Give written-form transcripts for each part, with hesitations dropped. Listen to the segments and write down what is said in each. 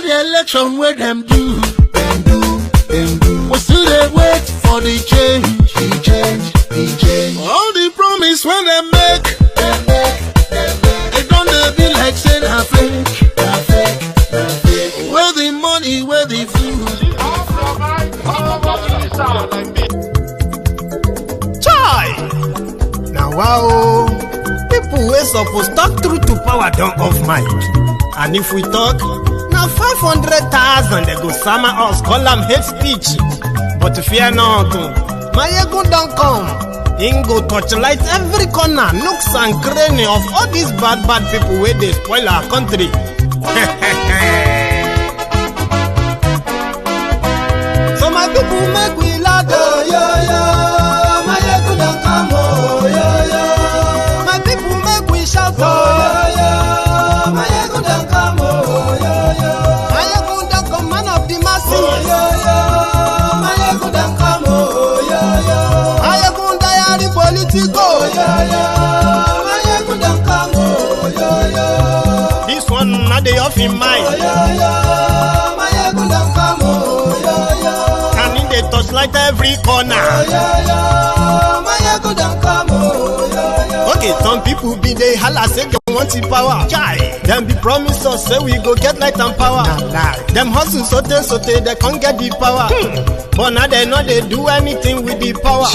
the election where them do. We still they wait for the change. All the promise when they make, it don't be like saying I fake. Where the money, where the food. Chai! Now wow, people were supposed to talk through to power don't off mic. And if we talk, now 500,000 they go summer us, call them hate speech. But fear not, Maiyegun don't come. He go torchlight every corner, nooks and cranny of all these bad people where they spoil our country. So my people make we laugh, Maiyegun don't come, my people make we shout, Maiyegun don't come, Maiyegun don't come, man of the masses, Maiyegun don't come, Maiyegun Diary Politico, Maiyegun don't come, this one not the off in mind, Maiyegun don't come, can in the touchlight every corner, Maiyegun don't come. Okay, some people be they holla say they want the power. Chai, them be promise us say we go get light and power. Them hustle sote they can't get the power. But now they know they do anything with the power.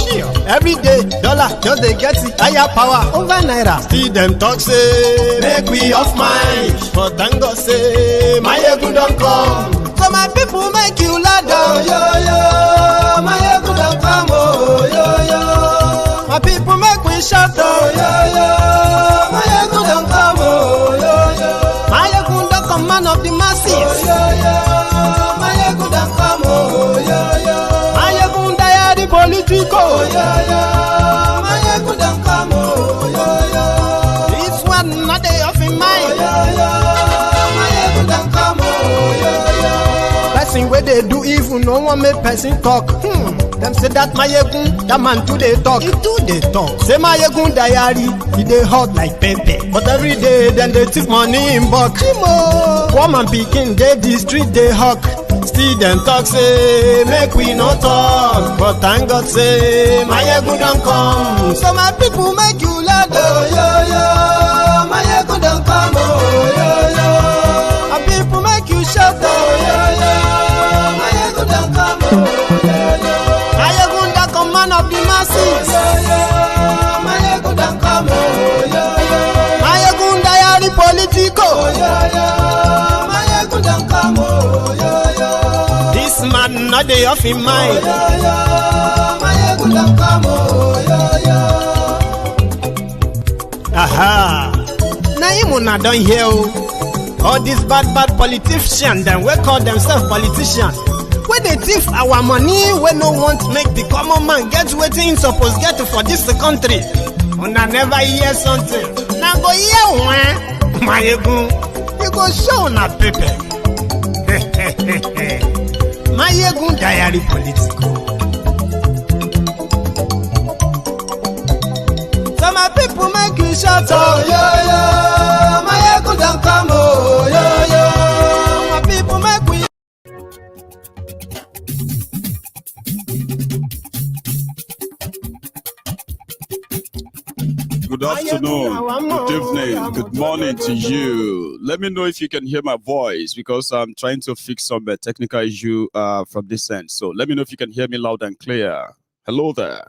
Every day, dollar just they get it higher power over naira. See them talk say make we off mind, but thank God say Maiyegun don't come. So my people make you ladder, Maiyegun don't come, my people make we shout, Maiyegun don't come, Maiyegun don't come, man of the masses, Maiyegun don't come, Maiyegun Diary Politico, Maiyegun don't come, this one not day off in mind, Maiyegun don't come, person where they do evil, no one make person talk. Them say that Maiyegun, that man too they talk. He too they talk. Say Maiyegun Diary, he they hot like pepper. But every day then they take money in bulk. Poor man picking, they the street they hawk. Still them talk say make we no talk. But thank God say Maiyegun don't come. So my people make you laugh, Maiyegun don't come, my people make you shout, Maiyegun don't come, Maiyegun don't come, man of the masses, Maiyegun don't come, Maiyegun Diary Politico, Maiyegun don't come, this man not the off in mind, Maiyegun don't come, aha. Now you not done here. All these bad politicians, then we call themselves politicians. When they thief our money, we no want to make the common man get what he supposed get for this country. And I never hear something. Now go hear one, Maiyegun, you go show na paper. Maiyegun Diary Politico. So my people make you shout, Maiyegun don't come, my people make we. Good afternoon, good evening, good morning to you. Let me know if you can hear my voice because I'm trying to fix some technical issue from this end. So let me know if you can hear me loud and clear. Hello there.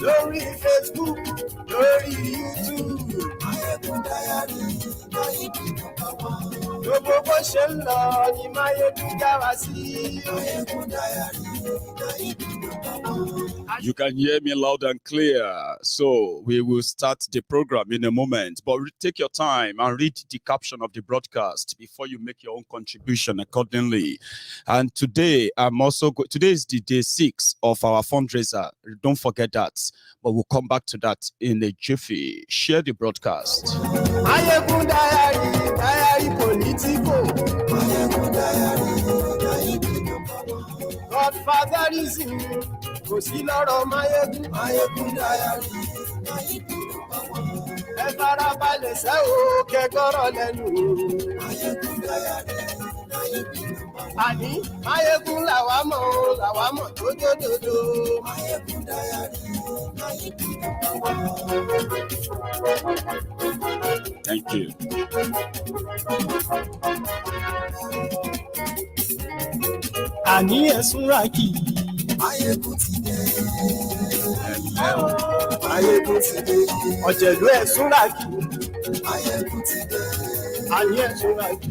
Lórí Facebook, lórí YouTube, Maiyegun Diary, gbogbo bó ṣe ń lọ ni Maiyegun já wa sí. Maiyegun Diary. You can hear me loud and clear. So we will start the program in a moment. But take your time and read the caption of the broadcast before you make your own contribution accordingly. And today, today is the day 6 of our fundraiser. Don't forget that. But we'll come back to that in a jiffy. Share the broadcast. Maiyegun Diary, Diary Politico. Maiyegun Diary, Godfather terrorism kò sí lọ́rọ̀ Maiyegun. Maiyegun Diary. Ẹ farabalẹ̀ ṣẹ́ o kẹ́gbọ́rọ̀ lẹ́nu. Maiyegun Diary. Àní Maiyegun làwa mọ̀ tó dòdòdò. Maiyegun Diary. Thank you. Àní ẹ̀sùn rákì. Maiyegun ti dé. Maiyegun ti dé. Ọ̀jẹ̀lú ẹ̀sùn rákì. Maiyegun ti dé. Àní ẹ̀sùn rákì.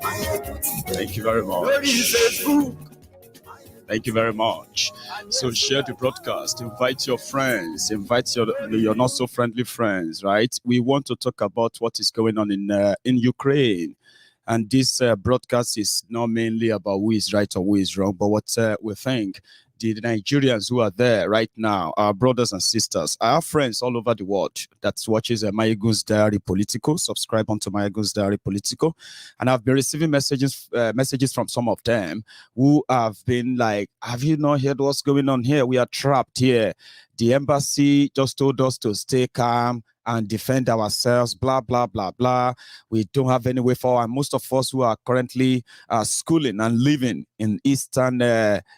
Maiyegun ti dé. Thank you very much. Lórí Facebook. Thank you very much. So share the broadcast, invite your friends, invite your not so friendly friends, right? We want to talk about what is going on in Ukraine. And this broadcast is not mainly about who is right or who is wrong, but what we think the Nigerians who are there right now, our brothers and sisters, I have friends all over the world that watches MaiyegunsDiary Politico. Subscribe onto MaiyegunsDiary Politico, and I've been receiving messages from some of them who have been like, "Have you not heard what's going on here? We are trapped here. The embassy just told us to stay calm and defend ourselves, blah, blah, blah, blah. We don't have any way forward." And most of us who are currently schooling and living in eastern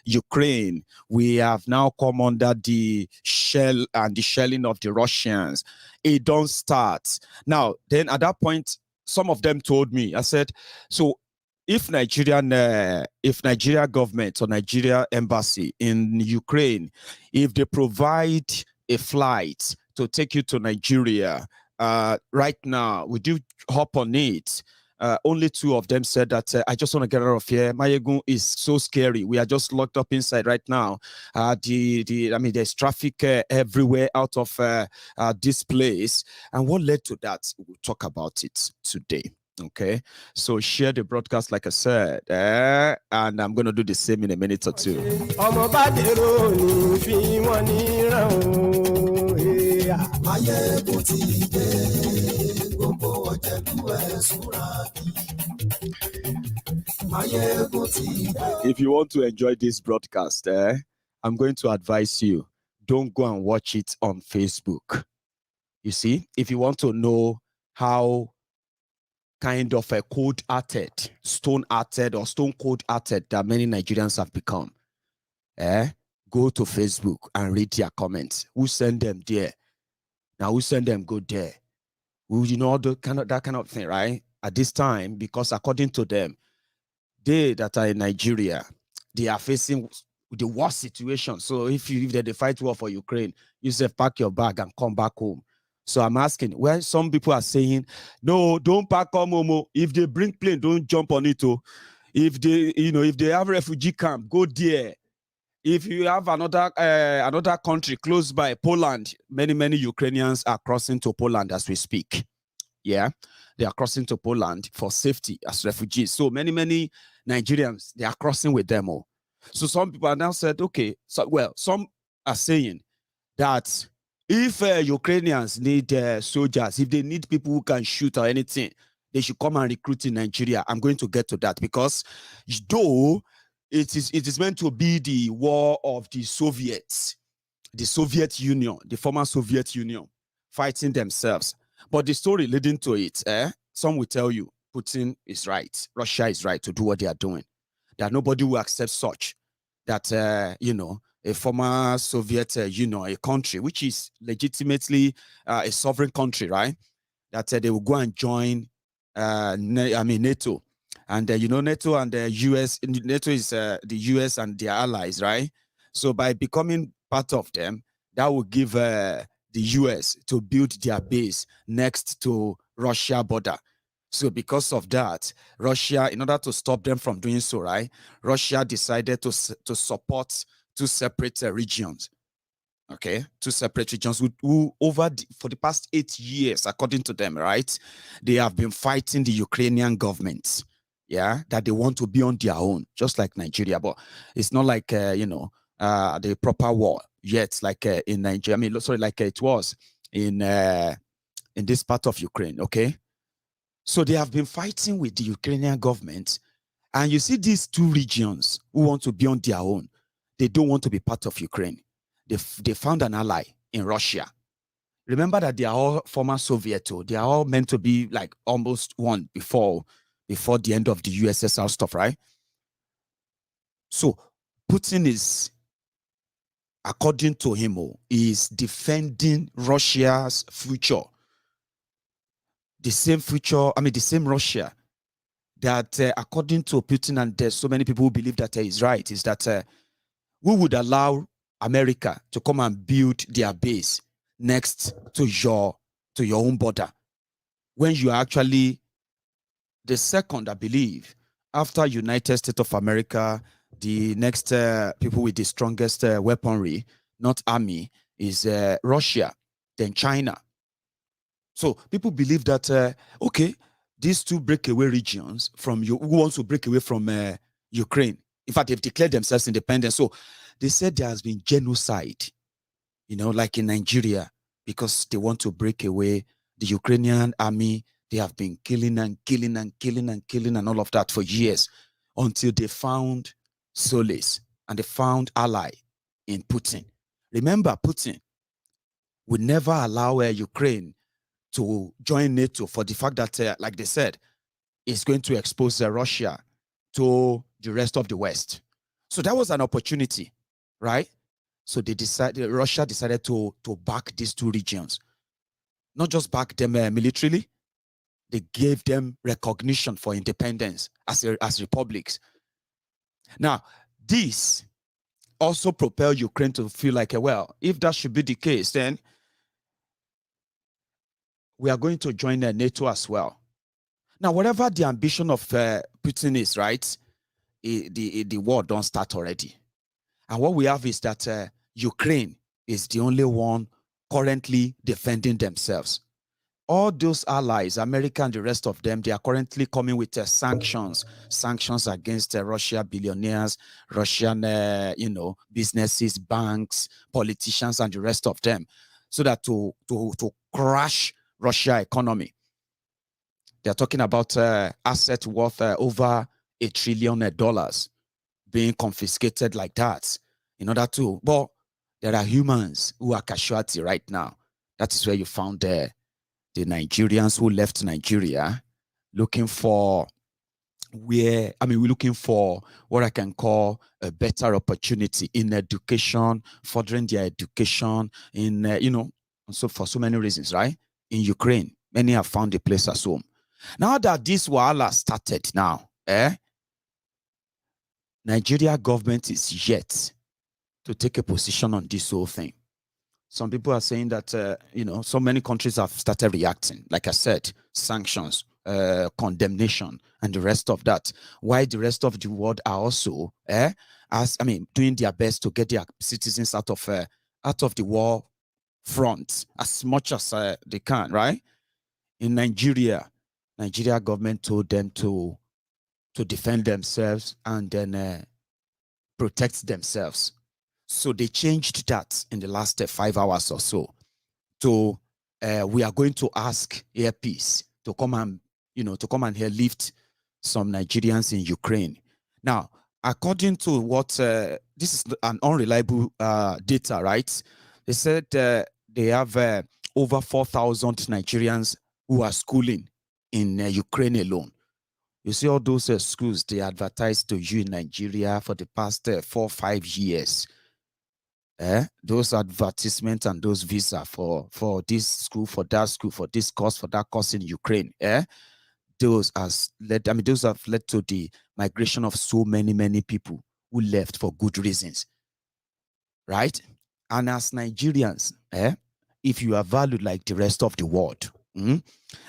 Ukraine, we have now come under the shell and the shelling of the Russians. It don't start. Now, then at that point, some of them told me, I said, so if Nigeria government or Nigeria embassy in Ukraine, if they provide a flight to take you to Nigeria right now, would you hop on it? Only two of them said that I just want to get out of here. Maiyegun is so scary. We are just locked up inside right now. There's traffic everywhere out of this place. And what led to that? We'll talk about it today. Okay, so share the broadcast, like I said, and I'm going to do the same in a minute or two. If you want to enjoy this broadcast, I'm going to advise you, don't go and watch it on Facebook. You see, if you want to know how kind of a cold-hearted, stone-hearted or stone-cold-hearted that many Nigerians have become, go to Facebook and read their comments. Who send them there? Now who send them go there? Who, you know, that kind of thing, right? At this time, because according to them, they that are in Nigeria, they are facing the worst situation. So if they fight war for Ukraine, you say pack your bag and come back home. So I'm asking, well, some people are saying, no, don't pack home. If they bring plane, don't jump on it. If they have refugee camp, go there. If you have another country close by, Poland, many Ukrainians are crossing to Poland as we speak. Yeah, they are crossing to Poland for safety as refugees. So many Nigerians, they are crossing with them all. So some people are now said, okay, so well, some are saying that if Ukrainians need soldiers, if they need people who can shoot or anything, they should come and recruit in Nigeria. I'm going to get to that because though it is meant to be the war of the Soviets, the Soviet Union, the former Soviet Union, fighting themselves. But the story leading to it, some will tell you Putin is right, Russia is right to do what they are doing. That nobody will accept such. That, a former Soviet Union, a country which is legitimately a sovereign country, right? That they will go and join NATO. And NATO and the US, NATO is the US and their allies, right? So by becoming part of them, that will give the US to build their base next to Russia border. So because of that, Russia, in order to stop them from doing so, right, Russia decided to support two separate regions. Okay, two separate regions who for the past 8 years, according to them, right, they have been fighting the Ukrainian government. Yeah, that they want to be on their own, just like Nigeria. But it's not like the proper war yet, like in Nigeria. I mean, sorry, like it was in this part of Ukraine. Okay, so they have been fighting with the Ukrainian government, and you see these two regions who want to be on their own. they don't want to be part of Ukraine. They found an ally in Russia. Remember that they are all former Soviet. They are all meant to be like almost one before the end of the USSR stuff, right? So Putin is, according to him, is defending Russia's future. The same future, the same Russia that, according to Putin, and there's so many people who believe that is right, is that we would allow America to come and build their base next to your own border, when you are actually the second, I believe, after United States of America. The next people with the strongest weaponry, not army, is Russia, then China. So people believe that, okay, these two breakaway regions from you, who wants to break away from Ukraine. In fact, they've declared themselves independent. So they said there has been genocide, like in Nigeria, because they want to break away. The Ukrainian army, they have been killing and killing and killing and killing and all of that for years, until they found solace and they found ally in Putin. Remember, Putin would never allow Ukraine to join NATO for the fact that, like they said, it's going to expose Russia to the rest of the West. So that was an opportunity, right? So Russia decided to back these two regions. Not just back them militarily, they gave them recognition for independence as republics. Now, this also propelled Ukraine to feel like, well, if that should be the case, then we are going to join NATO as well. Now, whatever the ambition of Putin is, right, the war don't start already. And what we have is that Ukraine is the only one currently defending themselves. All those allies, America and the rest of them, they are currently coming with sanctions against Russia billionaires, Russian, businesses, banks, politicians, and the rest of them, so that to crash Russia economy. They are talking about assets worth over $1 trillion being confiscated like that in order to. But there are humans who are casualty right now. That is where you found the Nigerians who left Nigeria looking for we're looking for what I can call a better opportunity in education, furthering their education in, so for so many reasons, right? In Ukraine, many have found a place as home. Now that this wahala started now, Nigeria government is yet to take a position on this whole thing. Some people are saying that, so many countries have started reacting. Like I said, sanctions, condemnation, and the rest of that. Why the rest of the world are also, doing their best to get their citizens out of the war front as much as they can, right? In Nigeria government told them to defend themselves and then protect themselves. So they changed that in the last 5 hours or so. So we are going to ask Air Peace to come and lift some Nigerians in Ukraine. Now, according to what this is an unreliable data, right? They said they have over 4,000 Nigerians who are schooling in Ukraine alone. You see all those schools they advertised to you in Nigeria for the past 4 or 5 years. Those advertisements and those visa for this school, for that school, for this course, for that course in Ukraine. Those have led to the migration of so many people who left for good reasons. Right? And as Nigerians, if you are valued like the rest of the world,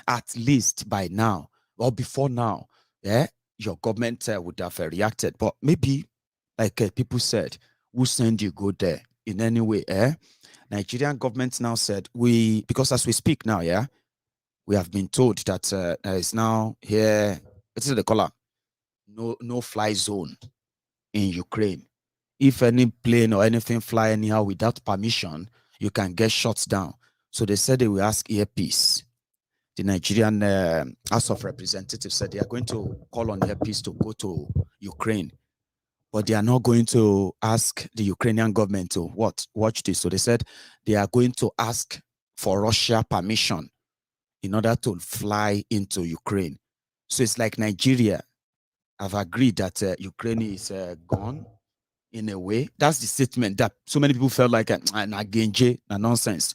at least by now or before now, your government would have reacted. But maybe, like people said, who send you go there in any way? Nigerian government now said because as we speak now, we have been told that there is now here, what is the color? No fly zone in Ukraine. If any plane or anything fly anyhow without permission, you can get shot down. So they said they will ask Air Peace. The Nigerian House of Representatives said they are going to call on Air Peace to go to Ukraine but they are not going to ask the Ukrainian government to what? Watch this. So they said they are going to ask for Russia permission in order to fly into Ukraine. So it's like Nigeria have agreed that Ukraine is gone in a way. That's the statement that so many people felt like nonsense.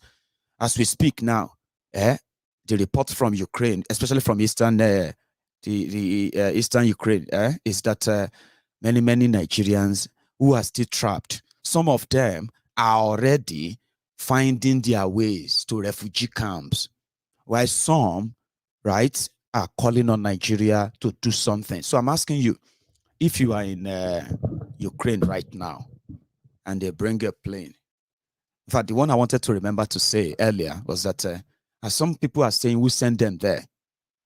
As we speak now, the report from Ukraine, especially from eastern eastern Ukraine, is that many Nigerians who are still trapped, some of them are already finding their ways to refugee camps, while some, right, are calling on Nigeria to do something. So I'm asking you, if you are in Ukraine right now and they bring a plane, in fact, the one I wanted to remember to say earlier was that as some people are saying, we send them there.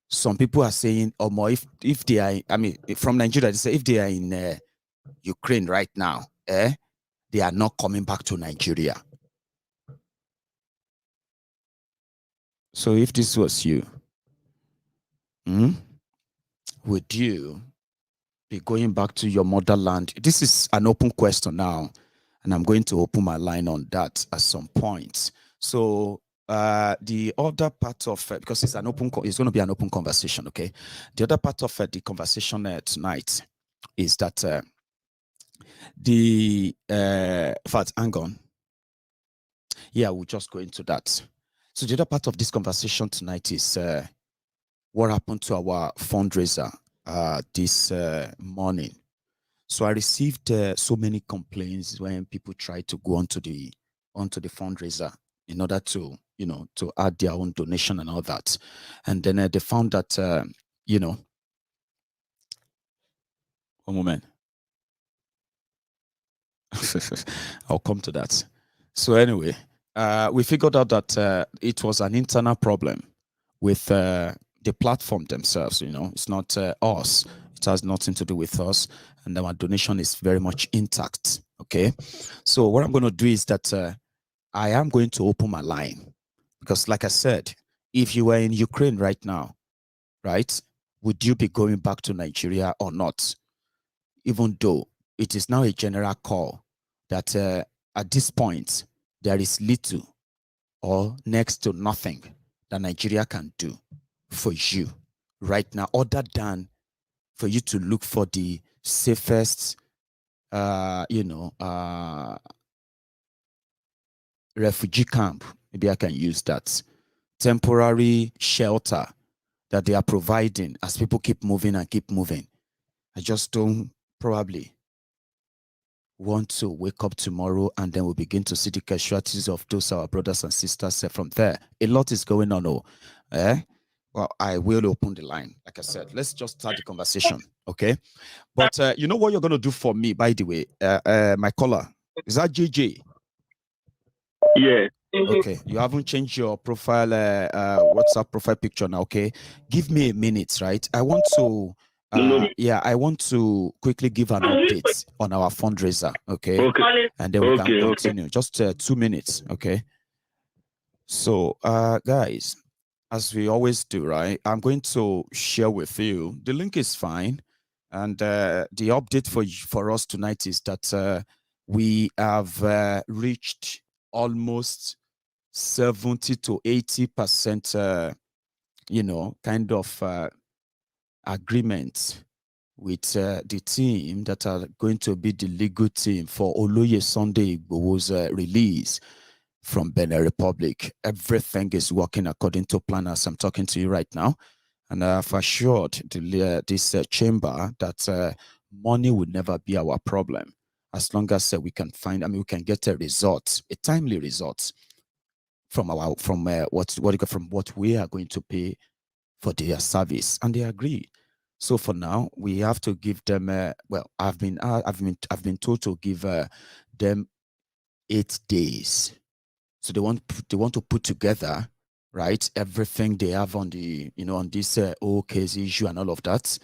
Some people are saying, or more, if they are, I mean, from Nigeria, they say if they are in Ukraine right now, they are not coming back to Nigeria. So if this was you, would you be going back to your motherland? This is an open question now, and I'm going to open my line on that at some point. So the other part of because it's going to be an open conversation, okay? The other part of the conversation tonight is that in fact, hang on. Yeah, we'll just go into that. So the other part of this conversation tonight is what happened to our fundraiser this morning. So I received so many complaints when people tried to go onto the fundraiser in order to, to add their own donation and all that. And then they found that, one moment. I'll come to that. So anyway, we figured out that it was an internal problem with the platform themselves. It's not us. It has nothing to do with us, and our donation is very much intact. Okay, so what I'm going to do is that I am going to open my line, because like I said, if you were in Ukraine right now, right, would you be going back to Nigeria or not? Even though it is now a general call that at this point, there is little or next to nothing that Nigeria can do for you right now, other than for you to look for the safest, refugee camp. Maybe I can use that temporary shelter that they are providing as people keep moving and keep moving. I just don't probably want to wake up tomorrow and then we'll begin to see the casualties of those our brothers and sisters from there. A lot is going on. Well, I will open the line. Like I said, let's just start the conversation, okay? But you know what you're going to do for me, by the way? My caller, is that JJ? Yeah. Okay, you haven't changed your profile, WhatsApp profile picture now, okay? Give me a minute, right? I want to, I want to quickly give an update on our fundraiser, okay? And then we can continue. Just 2 minutes, okay? So, guys, as we always do, right? I'm going to share with you. The link is fine. And the update for us tonight is that we have reached almost 70 to 80%, kind of agreement with the team that are going to be the legal team for Oloye Sunday Igboho's release from Benin Republic. Everything is working according to plan as I'm talking to you right now. And I've assured this chamber that money will never be our problem, as long as we can find, we can get a result, a timely result from what we are going to pay for their service, and they agree. So for now, we have to give them. I've been told to give them 8 days. So they want to put together, right, everything they have on the on this whole case issue and all of that.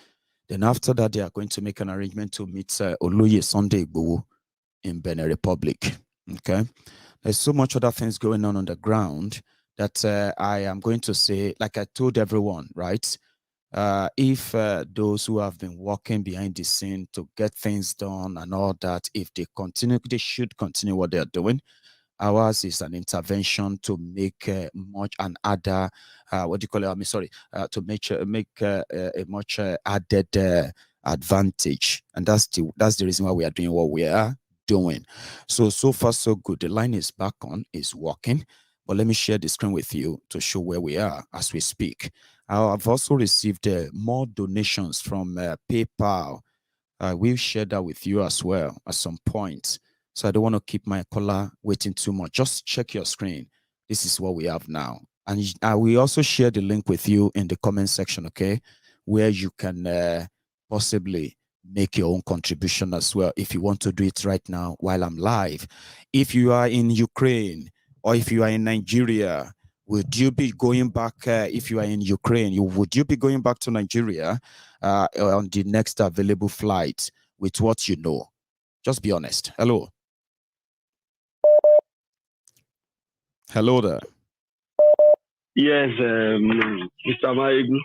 Then after that, they are going to make an arrangement to meet Oloye Sunday Igboho in Benin Republic. Okay, there's so much other things going on the ground that I am going to say, like I told everyone, right? if those who have been working behind the scene to get things done and all that, if they continue, they should continue what they're doing. Ours is an intervention to make much an other, what do you call it? I mean, sorry, to make a much added advantage, and that's the reason why we are doing what we are doing. So far so good. The line is back on, is working. But let me share the screen with you to show where we are as we speak. I've also received more donations from PayPal. We'll share that with you as well at some point. So I don't want to keep my caller waiting too much. Just check your screen. This is what we have now. And we also share the link with you in the comment section, okay? Where you can possibly make your own contribution as well if you want to do it right now while I'm live. If you are in Ukraine or if you are in Nigeria, would you be going back, if you are in Ukraine, would you be going back to Nigeria on the next available flight with what you know? Just be honest. Hello. Hello there. Yes, Mr. Maiyegun.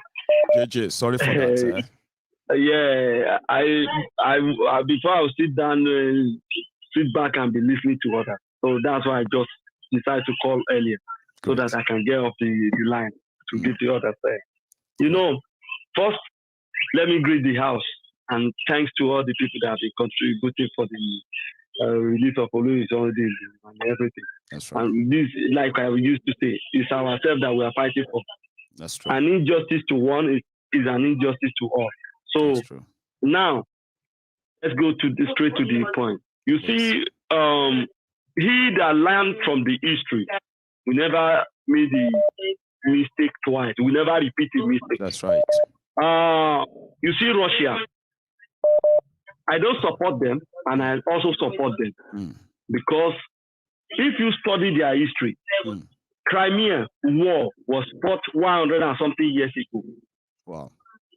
JJ, sorry for that. Yeah, I before I will sit down, sit back and be listening to others. So that's why I just decided to call earlier. Great. So that I can get off the line to get the other side. You know, first, let me greet the house and thanks to all the people that have been contributing for the release of Olu's holidays and everything. That's right. And this, like I used to say, is ourselves that we are fighting for. That's true. An injustice to one is an injustice to all. So now, let's go straight to the point. You see, he that learned from the history, we never made the mistake twice. We never repeat the mistake. That's right. You see, Russia, I don't support them, and I also support them because if you study their history, Crimea war was fought 100 and something years ago. Wow.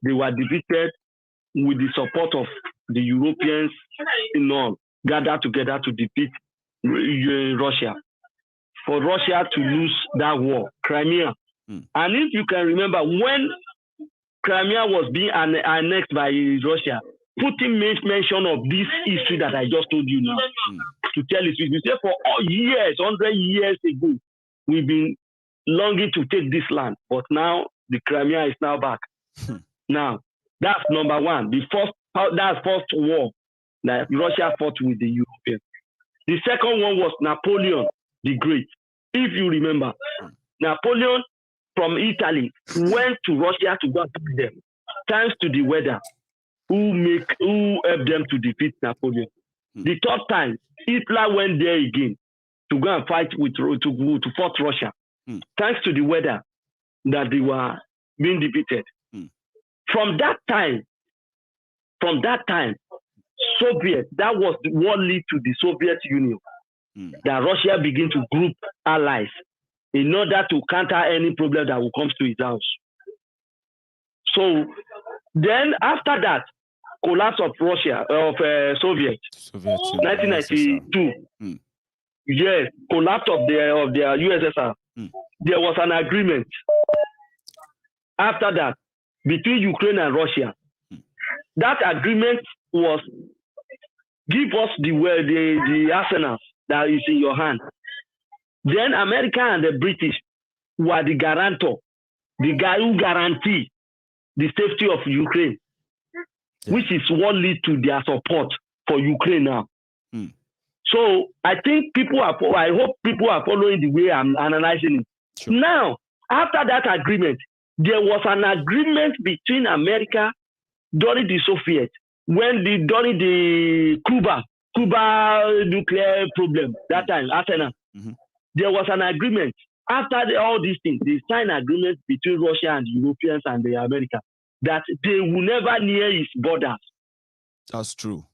They were defeated with the support of the Europeans in all, gathered together to defeat Russia. For Russia to lose that war, Crimea. And if you can remember, when Crimea was being annexed by Russia, Putin made mention of this history that I just told you now. To tell his people, say for all years, 100 years ago, we've been longing to take this land, but now the Crimea is now back. Now, that's number one. That's first war that Russia fought with the Europeans. The second one was Napoleon the Great. If you remember, Napoleon from Italy went to Russia to go and beat them, thanks to the weather, who helped them to defeat Napoleon. The third time, Hitler went there again to go and fight to fight Russia, thanks to the weather that they were being defeated. From that time, Soviet, that was what led to the Soviet Union, that Russia began to group allies in order to counter any problem that will come to his house. So then after that, collapse of Russia, Soviet 1992, yes, collapse of their USSR, there was an agreement after that between Ukraine and Russia. That agreement was give us the arsenal that is in your hand. Then America and the British were the guarantor, the guy who guarantee the safety of Ukraine, which is what leads to their support for Ukraine now. So I think I hope people are following the way I'm analyzing it. Sure. Now, after that agreement, there was an agreement between America during the Soviet, during the Cuba nuclear problem, that time, Arsenal, there was an agreement. After all these things, they signed an agreement between Russia and the Europeans and the America that they will never near its borders. That's true.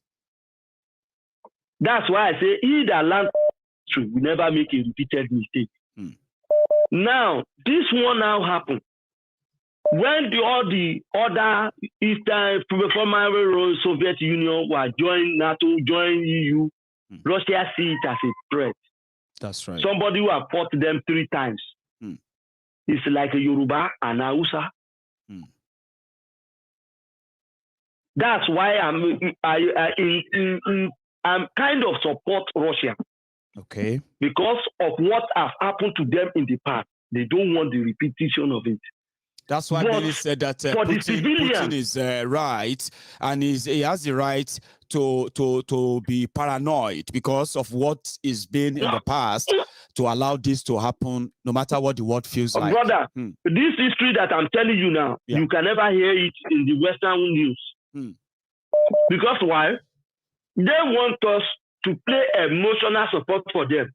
That's why I say, he that learns true will never make a repeated mistake. Now, this one now happened. When all the other Eastern former Soviet Union were joined NATO, joined EU, Russia see it as a threat. That's right. Somebody who have fought them 3 times. It's like a Yoruba and Hausa. That's why I'm kind of support Russia. Okay. Because of what has happened to them in the past. They don't want the repetition of it. That's why many said that Putin is right, and he has the right to be paranoid because of what is been in the past to allow this to happen, no matter what the world feels like. Brother, this history that I'm telling you now, you can never hear it in the Western news. Because why? They want us to play emotional support for them.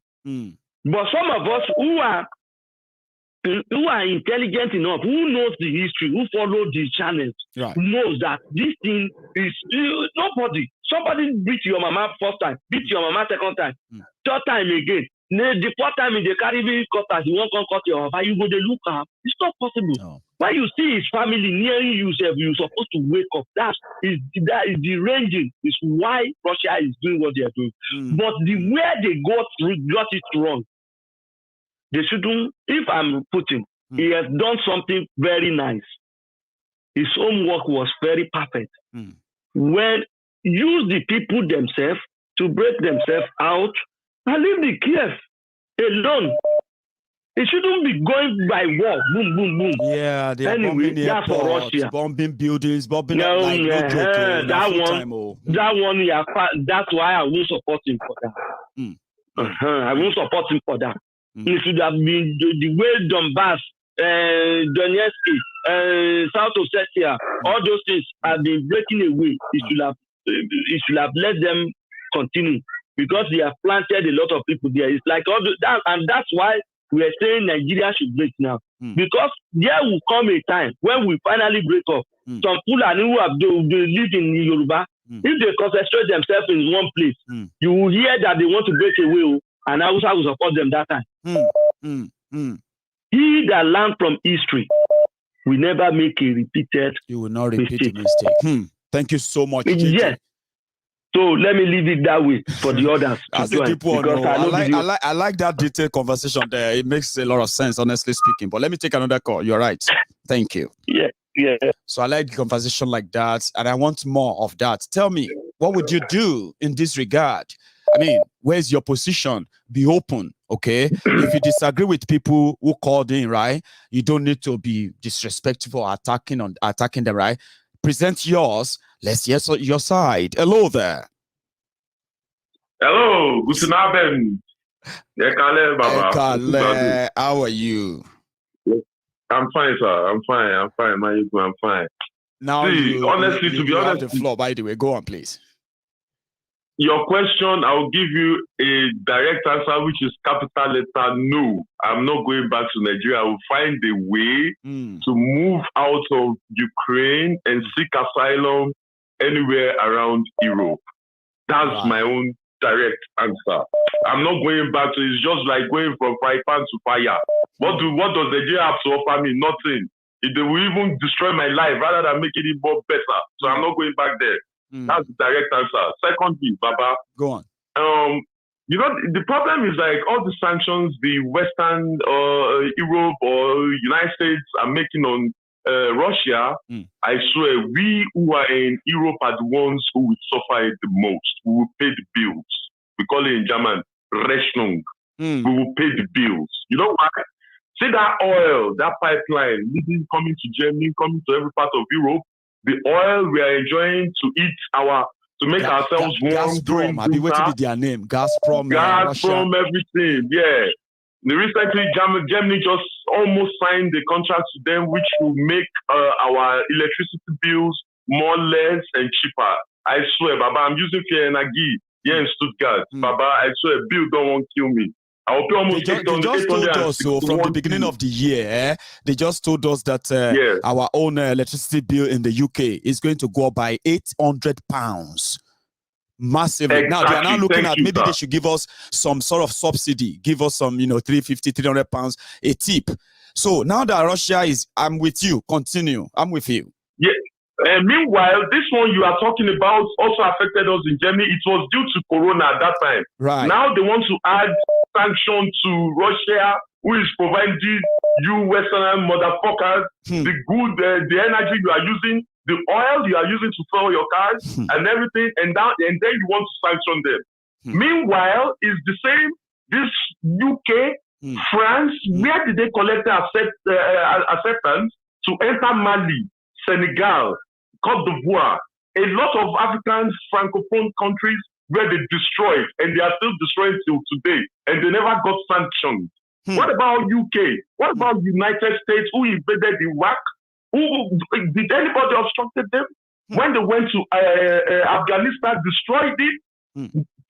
But some of us who are intelligent enough, who knows the history, who follow the channels, knows that this thing is somebody beat your mama first time, beat your mama second time, third time again. The fourth time in the Caribbean quarters, you won't come cut your offer, you go to look up. It's not possible. No. When you see his family nearing you, you're supposed to wake up. That is deranging. Is why Russia is doing what they are doing. But the way they got it wrong, they shouldn't. If I'm Putin, he has done something very nice. His homework was very perfect. When use the people themselves to break themselves out and leave the Kiev alone. It shouldn't be going by war. Boom, boom, boom. Yeah, they are bombing that's for Russia. Bombing buildings, bombing no joke. That one, yeah, that's why I won't support him for that. I won't support him for that. It should have been the way Donbass, Donetsk, South Ossetia, all those things have been breaking away. It should have let them continue because they have planted a lot of people there. It's like all that, and that's why we are saying Nigeria should break now. Because there will come a time when we finally break up. Some Fulani who have lived in Yoruba, if they concentrate themselves in one place, you will hear that they want to break away, and Hausa will support them that time. He that learned from history will never make a repeated You will not repeat the mistake. Thank you so much. Yes. So let me leave it that way for the others. That's a deep one. I like that detailed conversation there. It makes a lot of sense, honestly speaking. But let me take another call. You're right. Thank you. Yeah. So I like the conversation like that, and I want more of that. Tell me, what would you do in this regard? I mean, where's your position? Be open, okay? If you disagree with people who called in, right, you don't need to be disrespectful or attacking them, right? Present yours. Let's hear your side. Hello there. Hello, guten Abend. Ekale, how are you? I'm fine, sir. I'm fine. Maiyegun, I'm fine. Now, honestly, to be honest, the floor. By the way, go on, please. Your question, I'll give you a direct answer, which is capital letter no. I'm not going back to Nigeria. I will find a way to move out of Ukraine and seek asylum anywhere around Europe. That's my own direct answer. I'm not going back to. It's just like going from fire pan to fire. What does Nigeria have to offer me? Nothing. They will even destroy my life rather than making it more better. So I'm not going back there. That's the direct answer. Secondly, Baba, go on. The problem is like all the sanctions the Western Europe or United States are making on Russia. I swear, we who are in Europe are the ones who will suffer it the most. We will pay the bills. We call it in German Rechnung. We will pay the bills. You know why? See that oil, that pipeline, coming to Germany, coming to every part of Europe. The oil we are enjoying to make ourselves warm. Gazprom, I've been waiting with their name. Gazprom, everything. Yeah. Recently, Germany just almost signed the contract to them, which will make our electricity bills more less and cheaper. I swear, Baba, I'm using Fair Energy here in Stuttgart. Baba, I swear, bill don't want to kill me. They just told us so from the beginning of the year. They just told us that our own electricity bill in the UK is going to go up by £800. Massively. Exactly. Now they are now looking at maybe they should give us some sort of subsidy, give us some, £300 a tip. So now that Russia is, I'm with you. Continue. I'm with you. Yeah. Meanwhile, this one you are talking about also affected us in Germany. It was due to Corona at that time. Right. Now they want to add sanctions to Russia, who is providing you Western motherfuckers the energy you are using. the oil you are using to fuel your cars and everything, and then you want to sanction them. Meanwhile, it's the same. This UK, France, where did they collect acceptance to enter Mali, Senegal, Cote d'Ivoire, a lot of African francophone countries where they destroyed, and they are still destroying till today, and they never got sanctioned. What about UK? What about United States, who invaded Iraq? Did anybody obstructed them? When they went to Afghanistan, destroyed it?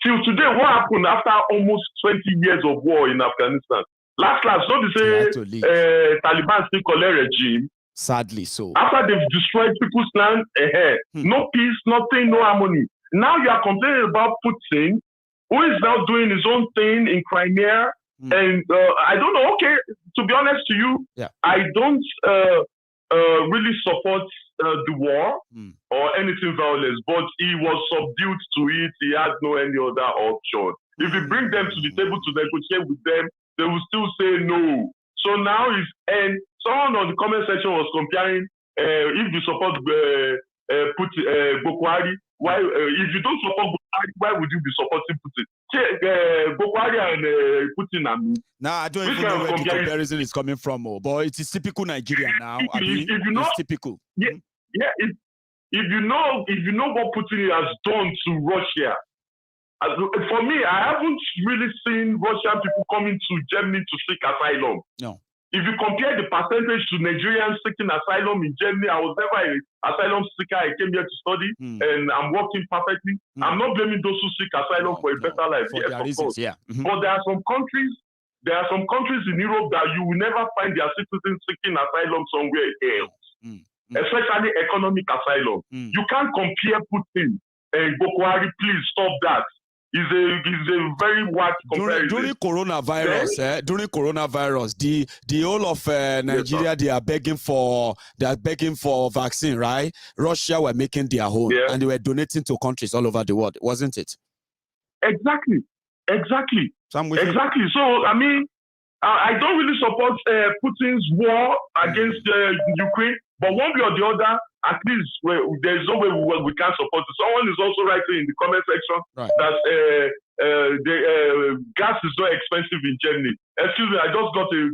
Till today, what happened after almost 20 years of war in Afghanistan? Last, so they say Taliban still call a regime. Sadly so. After they've destroyed people's land, no peace, nothing, no harmony. Now you are complaining about Putin, who is now doing his own thing in Crimea. And I don't know, okay, to be honest to you, I don't really support the war or anything violence, but he was subdued to it. He had no any other option. If you bring them to the table to negotiate with them, they will still say no. So now and someone on the comment section was comparing if you support Boko Haram, why if you don't support Boko Haram, why would you be supporting Putin? Boko Haram and Putin and me. Now I don't even know where the comparison is coming from, but it is typical Nigeria now. If you know, it's typical. If you know what Putin has done to Russia. For me, I haven't really seen Russian people coming to Germany to seek asylum. No. If you compare the percentage to Nigerians seeking asylum in Germany, I was never an asylum seeker. I came here to study and I'm working perfectly. I'm not blaming those who seek asylum for a better life. For their reasons, But there are some countries in Europe that you will never find their citizens seeking asylum somewhere else. Especially economic asylum. You can't compare Putin and Boko Haram. Please stop that. Is a very wide comparison. During coronavirus, the whole of Nigeria, they are begging for vaccine, right? Russia were making their own, and they were donating to countries all over the world, wasn't it? Exactly. So I mean, I don't really support Putin's war against Ukraine, but one way or the other, at least there's no way we can support it. Someone is also writing in the comment section that the gas is so expensive in Germany. Excuse me, I just got a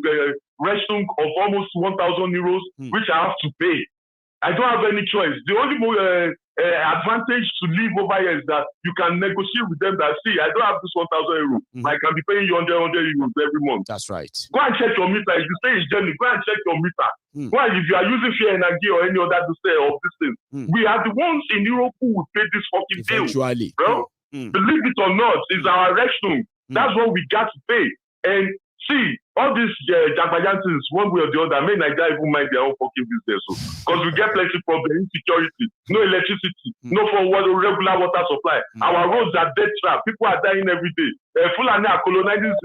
restaurant of almost 1,000 euros, which I have to pay. I don't have any choice. The only advantage to live over here is that you can negotiate with them that, see, I don't have this 1,000 euros. I can be paying you 100 euros every month. That's right. Go and check your meter. If you stay in Germany, go and check your meter. Go and, if you are using Fair Energy or any other to say of this thing, we are the ones in Europe who will pay this fucking bill. Bro, believe it or not, it's our election. That's what we got to pay. And see, all these Jagbajantis, one way or the other, may Nigeria even mind their own fucking business. Because we get plenty problems, insecurity, no electricity, no regular water supply. Our roads are dead trap. People are dying every day. Fulani are colonizing us.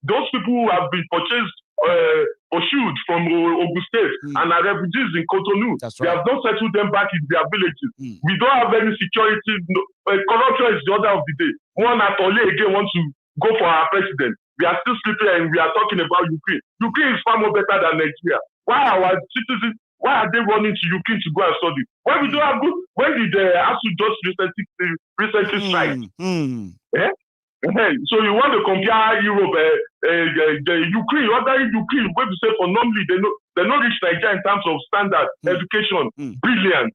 Those people who have been purchased pursued from Ogun State and are refugees in Cotonou. They have not settled them back in their villages. We don't have any security. Corruption is the order of the day. One Atole again wants to go for our president. We are still sleeping and we are talking about Ukraine. Ukraine is far more better than Nigeria. Why are our citizens, why are they running to Ukraine to go and study? When we don't have good, when did ASU just recently strike? So you want to compare Europe, Ukraine, ordinary Ukraine, where to say for normally they don't reach Nigeria in terms of standard, education, brilliant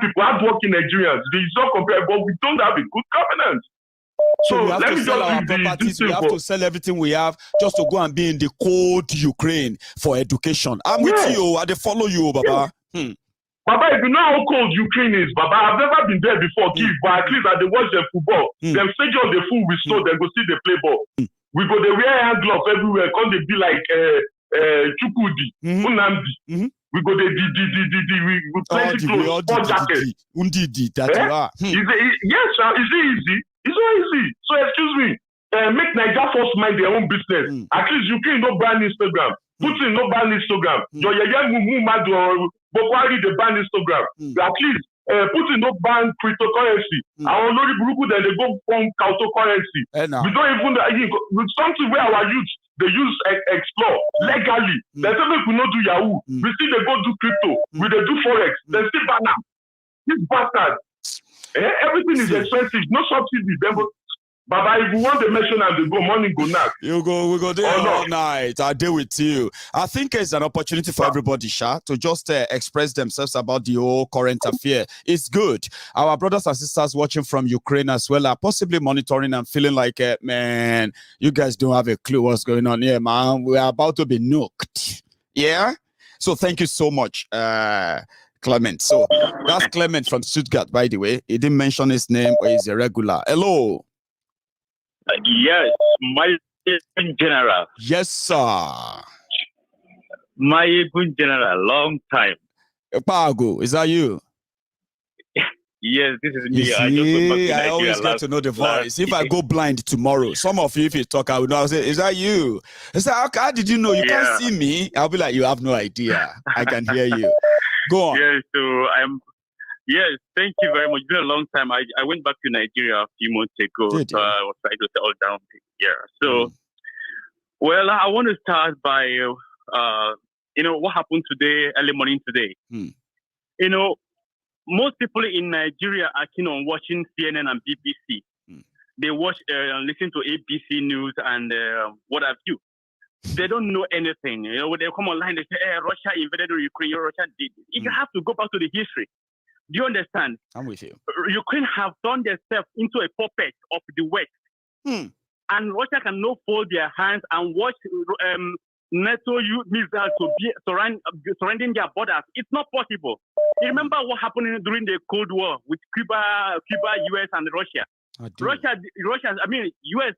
people, hardworking Nigerians. They don't compare, but we don't have a good governance. So we have to sell our properties, we have to sell everything we have just to go and be in the cold Ukraine for education. I'm with you, I follow you, Baba. Baba, if you know how cold Ukraine is, Baba, I've never been there before, but at least I watch them football. Them stadium they full with snow, they go see they play ball. We go, they wear hand gloves everywhere, come they be like Chukudi, Unamdi. We go there, we plenty clothes, sport jackets. Yes, is it easy? It's not easy. So excuse me, make Nigeria first mind their own business. At least Ukraine no ban Instagram. Putin no ban Instagram. Your Muhammad or Boko Haram they ban Instagram. At least Putin no ban cryptocurrency. Our Lori Buruku then they go from cryptocurrency. We don't even with something where our youth they use explore legally. They say make we not do Yahoo. We still they go do crypto. We they do forex. They still ban them. This bastard. Everything is expensive. No subsidy. Baba, if you want to mention and they go, money go now. We go there all night. I deal with you. I think it's an opportunity for everybody, Sha, to just express themselves about the whole current affair. It's good. Our brothers and sisters watching from Ukraine as well are possibly monitoring and feeling like, man, you guys don't have a clue what's going on here, man. We are about to be nuked. Yeah? So thank you so much, Clement. So that's Clement from Stuttgart, by the way. He didn't mention his name, or he's a regular. Hello. Yes, Maiyegun General. Yes, sir. Maiyegun General, long time. Pago, is that you? Yes, this is You me. see, I always get to know the voice. If I go blind tomorrow, some of you, if you talk, I will know. I'll say, is that you? It's like, how did you know? You can't see me. I'll be like, you have no idea. I can hear you. Go on. Yes, so yes, thank you very much. It's been a long time. I went back to Nigeria a few months ago. So I was trying to settle down here. So, well, I want to start by, what happened today, early morning today. Most people in Nigeria are keen on watching CNN and BBC. They watch and listen to ABC News and what have you. They don't know anything. When they come online, they say, Russia invaded Ukraine, Russia did. You have to go back to the history. Do you understand? I'm with you. Ukraine have turned themselves into a puppet of the West. And Russia cannot fold their hands and watch NATO missiles to be surrounding their borders. It's not possible. You remember what happened during the Cold War with Cuba, US, and Russia? US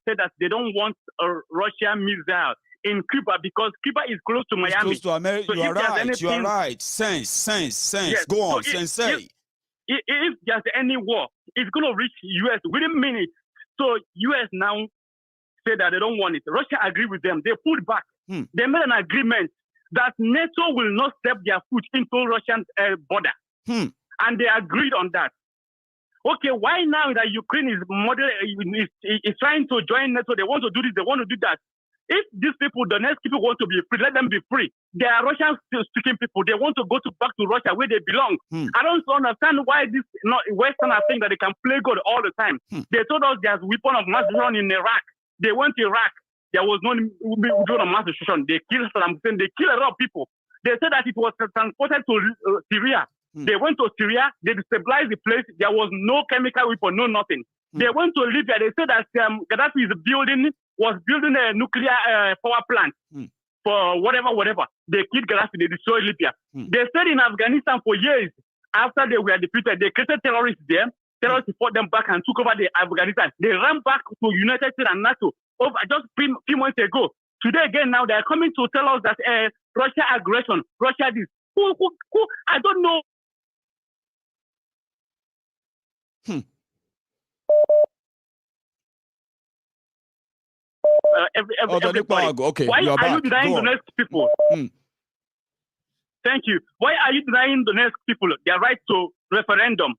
said that they don't want a Russian missile in Cuba because Cuba is close to Miami. Close to America. So you are right. Sense. Yes. Go on, Sensei. If there's any war, it's going to reach US within minutes. So US now say that they don't want it. Russia agreed with them. They pulled back. They made an agreement that NATO will not step their foot into Russian border. And they agreed on that. Okay, why now that Ukraine is trying to join NATO, they want to do this, they want to do that. If these people, the next people want to be free, let them be free. They are Russian-speaking people. They want to go back to Russia where they belong. I don't understand why this Western are saying that they can play God all the time. They told us there's weapon of mass destruction in Iraq. They went to Iraq. There was no weapon of mass destruction. They killed Saddam Hussein. They killed a lot of people. They said that it was transported to Syria. They went to Syria. They destabilized the place. There was no chemical weapon, no nothing. They went to Libya. They said that Gaddafi was building a nuclear power plant for whatever. They killed Gaddafi. They destroyed Libya. They stayed in Afghanistan for years. After they were defeated, they created terrorists there. Terrorists fought them back and took over the Afghanistan. They ran back to United States and NATO just a few months ago. Today again, now they are coming to tell us that Russia aggression, Russia this. Who? I don't know. Everybody. Okay, why are you denying the next people? Thank you. Why are you denying the next people their right to referendum?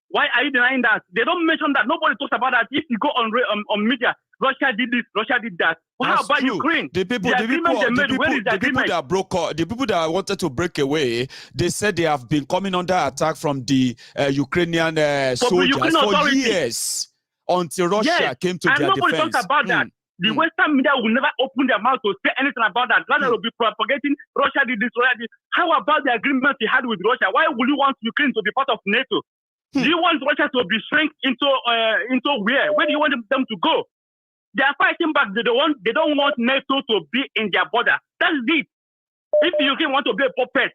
Why are you denying that? They don't mention that. Nobody talks about that. If you go on media, Russia did this, Russia did that. How about Ukraine? The people that wanted to break away, they said they have been coming under attack from the Ukrainian soldiers for years until Russia came to their defense. Nobody talks about that. The Western media will never open their mouth to say anything about that. Rather, will be propagating Russia did this, Russia did. How about the agreement he had with Russia? Why would you want Ukraine to be part of NATO? Do you want Russia to be shrink into where? Where do you want them to go? They are fighting back. They don't want NATO to be in their border. That's it. If Ukraine want to be a puppet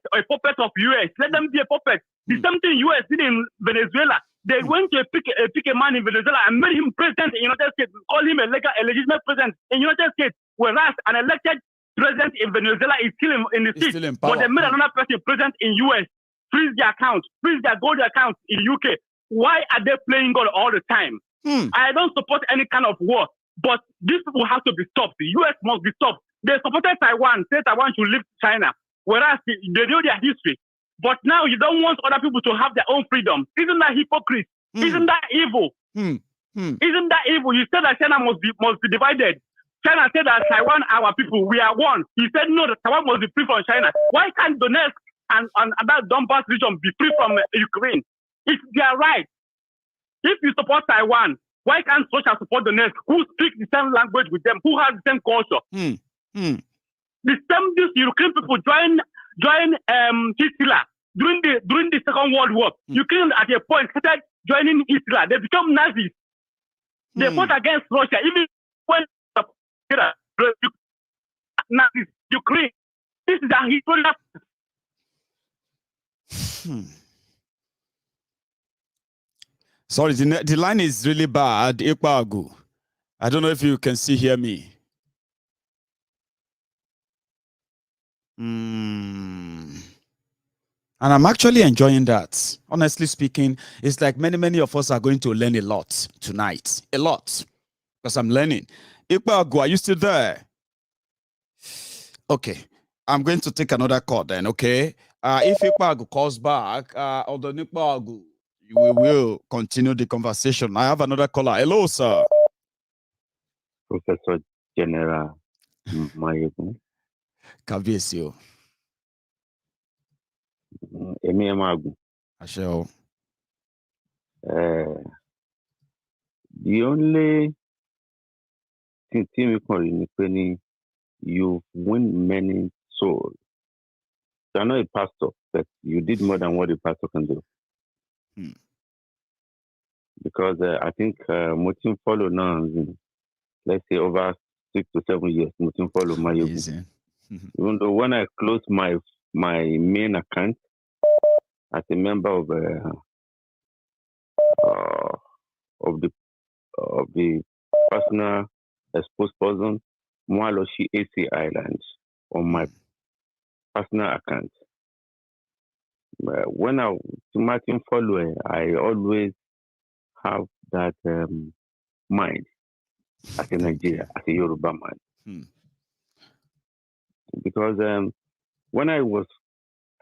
of US, let them be a puppet. The same thing US did in Venezuela. They went to pick a man in Venezuela and made him president in the United States, call him a legitimate president in the United States, whereas an elected president in Venezuela is still in the seat. But they made another person president in US, freeze their accounts, freeze their gold accounts in UK. Why are they playing God all the time? I don't support any kind of war, but these people have to be stopped. The US must be stopped. They supported Taiwan, said Taiwan should leave China, whereas they know their history. But now you don't want other people to have their own freedom. Isn't that hypocrite? Isn't that evil? Isn't that evil? You said that China must be divided. China said that Taiwan, our people, we are one. He said no, that Taiwan must be free from China. Why can't Donetsk and that Donbass region be free from Ukraine? If they are right, if you support Taiwan, why can't Russia support Donetsk? Who speak the same language with them? Who has the same culture? The same these Ukrainian people join Hitler during the Second World War. Ukraine at a point started joining Hitler. They become Nazis. They fought against Russia. Even when Nazis, Ukraine. This is a historical. Sorry, the line is really bad. Ikpagu. I don't know if you can hear me. And I'm actually enjoying that. Honestly speaking, it's like many of us are going to learn a lot tonight. A lot. Because I'm learning. Ikpagu, are you still there? Okay. I'm going to take another call then, okay? If Ikpagu calls back, although Ikpagu, we will continue the conversation. I have another caller. Hello, sir. Professor General Maiyegun. Kabiesio. Emi Emagu. Asheo. The only thing we can do, you win many souls. You're not a pastor, but you did more than what a pastor can do. Because I think Mutim follow now, let's say over 6 to 7 years, Mutim follow Maiyegun. Even though when I closed my main account as a member of the personal exposed person, Mwaloshi AC Islands on my personal account. When I to Martin follow, I always have that mind as a Nigerian, as a Yoruba man. Because when I was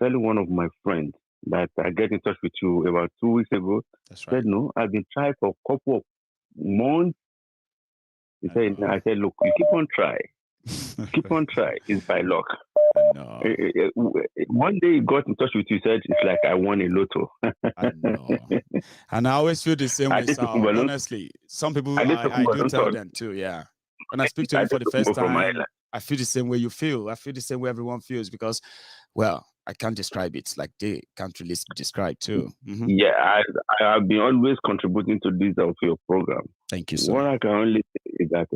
telling one of my friends that I get in touch with you about 2 weeks ago, said, no, I've been trying for a couple of months. He said, I said, look, you keep on trying. Keep on trying. It's by luck. No. One day he got in touch with you, said, it's like I won a lotto. I know. And I always feel the same way, Sal. Honestly, some people, I do tell them too, yeah. When I speak to you for the first time, I feel the same way you feel. I feel the same way everyone feels because, well, I can't describe it. Like they can't really describe too. Yeah, I have been always contributing to this of your program. Thank you, sir. What I can only say is that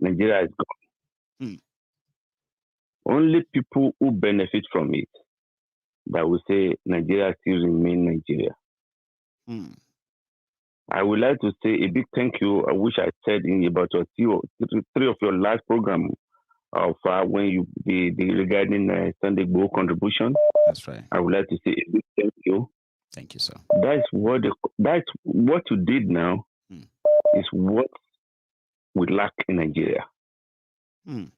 Nigeria is gone. Only people who benefit from it that will say Nigeria still remain Nigeria. I would like to say a big thank you. I wish I said in about three of your last program of when you the regarding Sunday Go contribution. That's right. I would like to say a big thank you. Thank you, sir. That's what you did now is what we lack in Nigeria. There's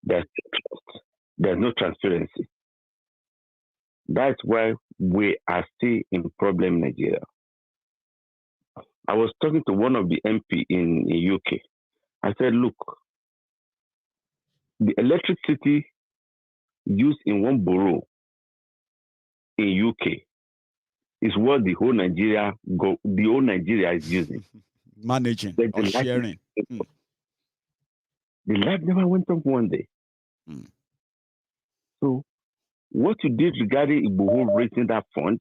no trust. There's no transparency. That's why we are still in problem in Nigeria. I was talking to one of the MP in UK. I said, look, the electricity used in one borough in UK is what the whole Nigeria is using. Managing or sharing. The light never went up one day. So what you did regarding Igboho raising that fund,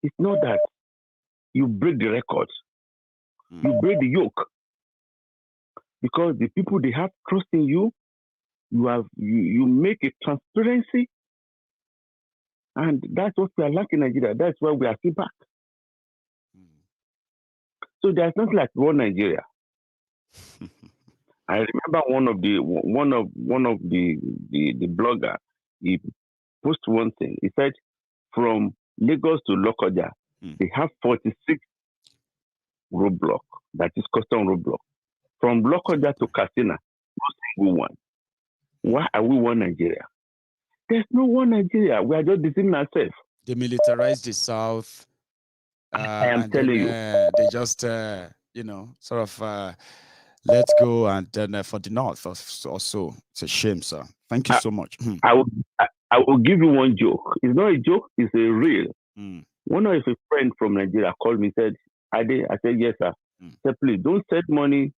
it's not that you break the record. You break the yoke. Because the people they have trust in you, you make a transparency. And that's what we are lacking in Nigeria. That's why we are still back. So there's nothing like one Nigeria. I remember one of the blogger, he posted one thing. He said, from Lagos to Lokoja, they have 46 roadblock. That is custom roadblock. From Lokoja to Katsina, no single one. Why are we one Nigeria? There's no one Nigeria. We are just deceiving ourselves. They militarized the South. I am telling you. They just, sort of Let's go, and then for the north also. It's a shame, sir. Thank you so much. I will give you one joke. It's not a joke, it's a real. One of a friend from Nigeria called me, said, Ade, I said, yes, sir. Said, please don't send money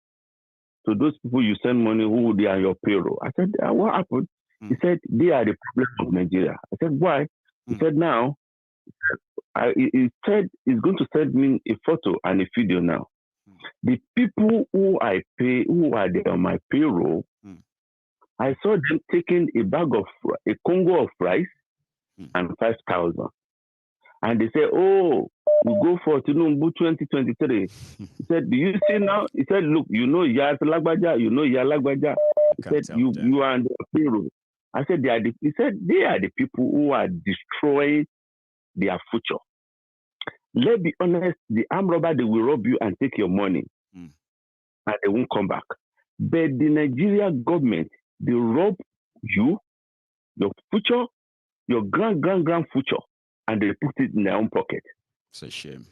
to those people you send money who they are your payroll. I said, what happened? He said, they are the problem of Nigeria. I said, why? He said, now, he said he's going to send me a photo and a video now. The people who I pay, who are there on my payroll, I saw them taking a congo of rice and 5,000. And they said, oh, we go for Tinubu 2023. He said, do you see now? He said, look, you know Yas Lagbaja, you know Ya Lagbaja. He said, you are on the payroll. I said, he said, they are the people who are destroying their future. Let's be honest, the armed robber, they will rob you and take your money. And they won't come back. But the Nigerian government, they rob you, your future, your grand future, and they put it in their own pocket. It's a shame.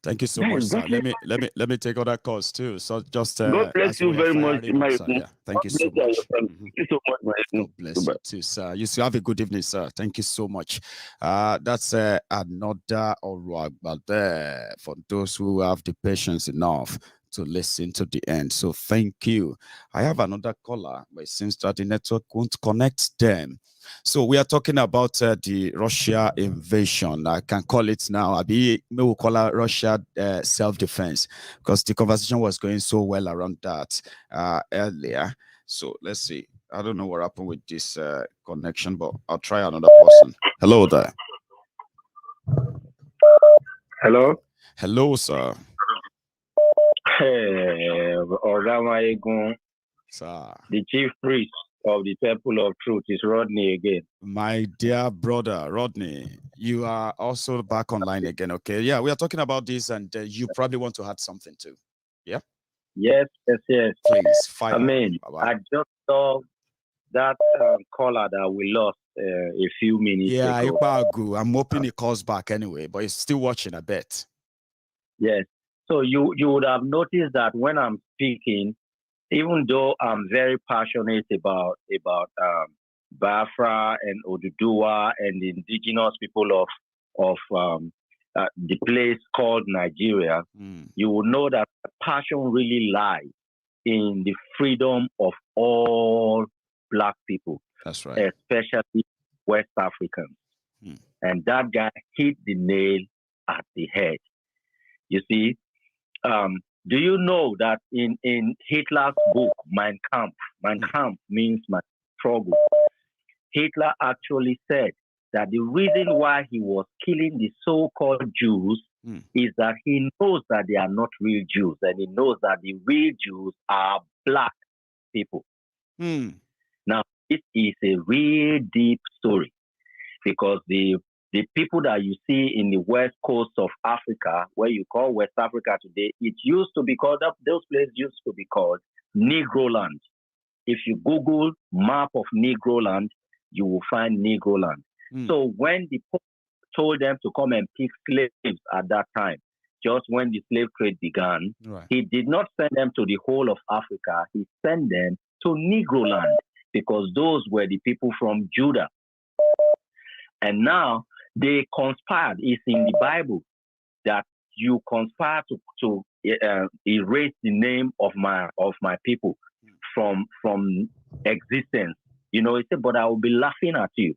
Thank you so much, sir. Let me take other calls too. So just God bless you very much, yeah. Thank you so much. Thank you so much, God bless you too, sir. You still have a good evening, sir. Thank you so much. That's another Oro Agbade for those who have the patience enough to listen to the end. So thank you. I have another caller, but it seems that the network won't connect them. So we are talking about the Russia invasion. I can call it now. We will call it Russia self-defense, because the conversation was going so well around that earlier. So let's see. I don't know what happened with this connection, but I'll try another person. Hello there. Hello. Hello, sir. Hey, Maiyegun, sir. The chief priest of the Temple of Truth is Rodney again. My dear brother, Rodney, you are also back online again, okay? Yeah, we are talking about this, and you probably want to add something too. Yeah? Yes. Please, fire. I just saw that caller that we lost a few minutes ago. I'm hoping he calls back anyway, but he's still watching, I bet. Yes. So you would have noticed that when I'm speaking, even though I'm very passionate about Biafra and Oduduwa and the indigenous people of the place called Nigeria, you will know that the passion really lies in the freedom of all Black people. That's right. Especially West Africans. And that guy hit the nail at the head. You see, do you know that in Hitler's book, Mein Kampf means my struggle, Hitler actually said that the reason why he was killing the so-called Jews is that he knows that they are not real Jews, and he knows that the real Jews are Black people. Now, this is a real deep story, because the people that you see in the west coast of Africa, where you call West Africa today, it used to be called, those places used to be called Negro land. If you Google map of Negro land, you will find Negro land. So when the Pope told them to come and pick slaves at that time, just when the slave trade began, he did not send them to the whole of Africa. He sent them to Negro land, because those were the people from Judah. And now they conspired. It's in the Bible that you conspire to erase the name of my people from existence. You know, he said, but I will be laughing at you,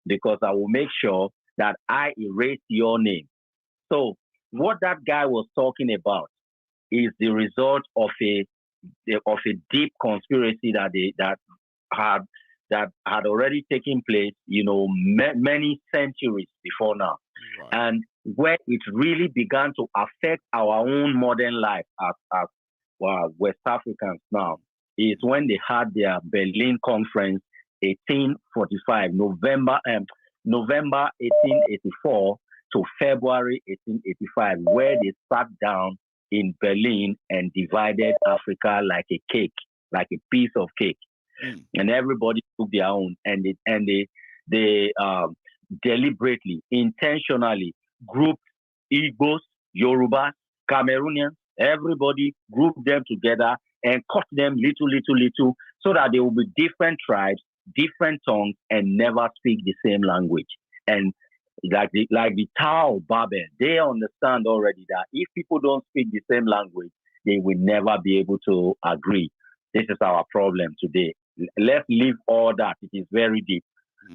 because I will make sure that I erase your name. So what that guy was talking about is the result of a deep conspiracy that had already taken place, you know, many centuries before now. And where it really began to affect our own modern life as West Africans now is when they had their Berlin Conference, 1845, November 1884 to February 1885, where they sat down in Berlin and divided Africa like a cake, like a piece of cake. And everybody took their own, and they deliberately, intentionally grouped Igbos, Yorubas, Cameroonians, everybody grouped them together and cut them little, so that they will be different tribes, different tongues, and never speak the same language. And like the Tower of Babel, they understand already that if people don't speak the same language, they will never be able to agree. This is our problem today. Let's leave all that. It is very deep.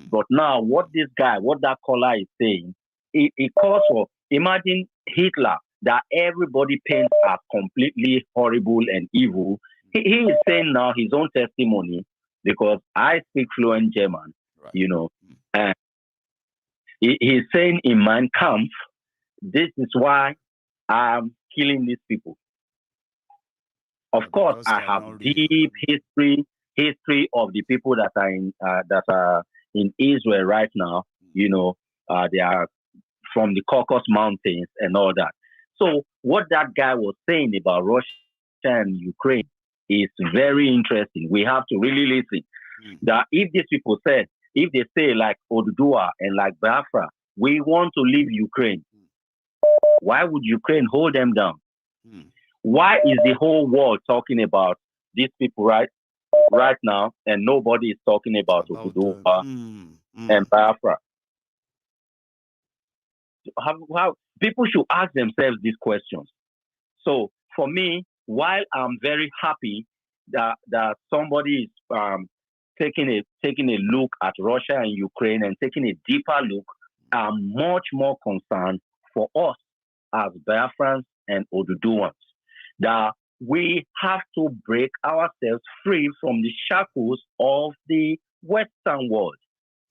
But now, what that caller is saying, it calls for, imagine Hitler, that everybody paints as completely horrible and evil. He is saying now his own testimony, because I speak fluent German, and he's saying in Mein Kampf, this is why I'm killing these people. Of course, I have deep history of the people that are in Israel right now. They are from the Caucasus Mountains and all that. So what that guy was saying about Russia and Ukraine is very interesting. We have to really listen. That if these people say like Oduduwa and like Biafra, we want to leave Ukraine, why would Ukraine hold them down? Why is the whole world talking about these people right now, and nobody is talking about Oduduwa and Biafra? How people should ask themselves these questions. So for me, while I'm very happy that somebody is taking a look at Russia and Ukraine and taking a deeper look, I'm much more concerned for us as Biafrans and Oduduwans, that we have to break ourselves free from the shackles of the Western world.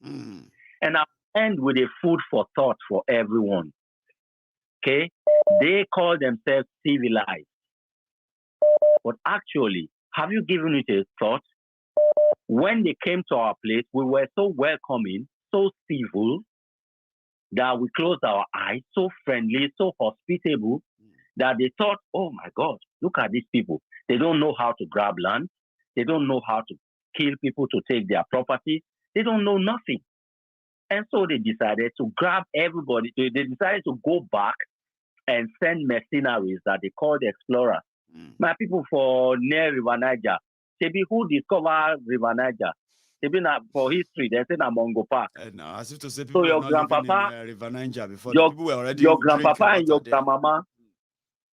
And I'll end with a food for thought for everyone. Okay? They call themselves civilized. But actually, have you given it a thought? When they came to our place, we were so welcoming, so civil, that we closed our eyes, so friendly, so hospitable, that they thought, oh my God, look at these people. They don't know how to grab land. They don't know how to kill people to take their property. They don't know nothing. And so they decided to grab everybody. They decided to go back and send mercenaries that they called explorers. My people for near River Niger, who discovered River Niger? For history, they say Mongopa. No, as if to say people so your grandpapa, in, River Niger before people were already your grandpapa and your grandmama,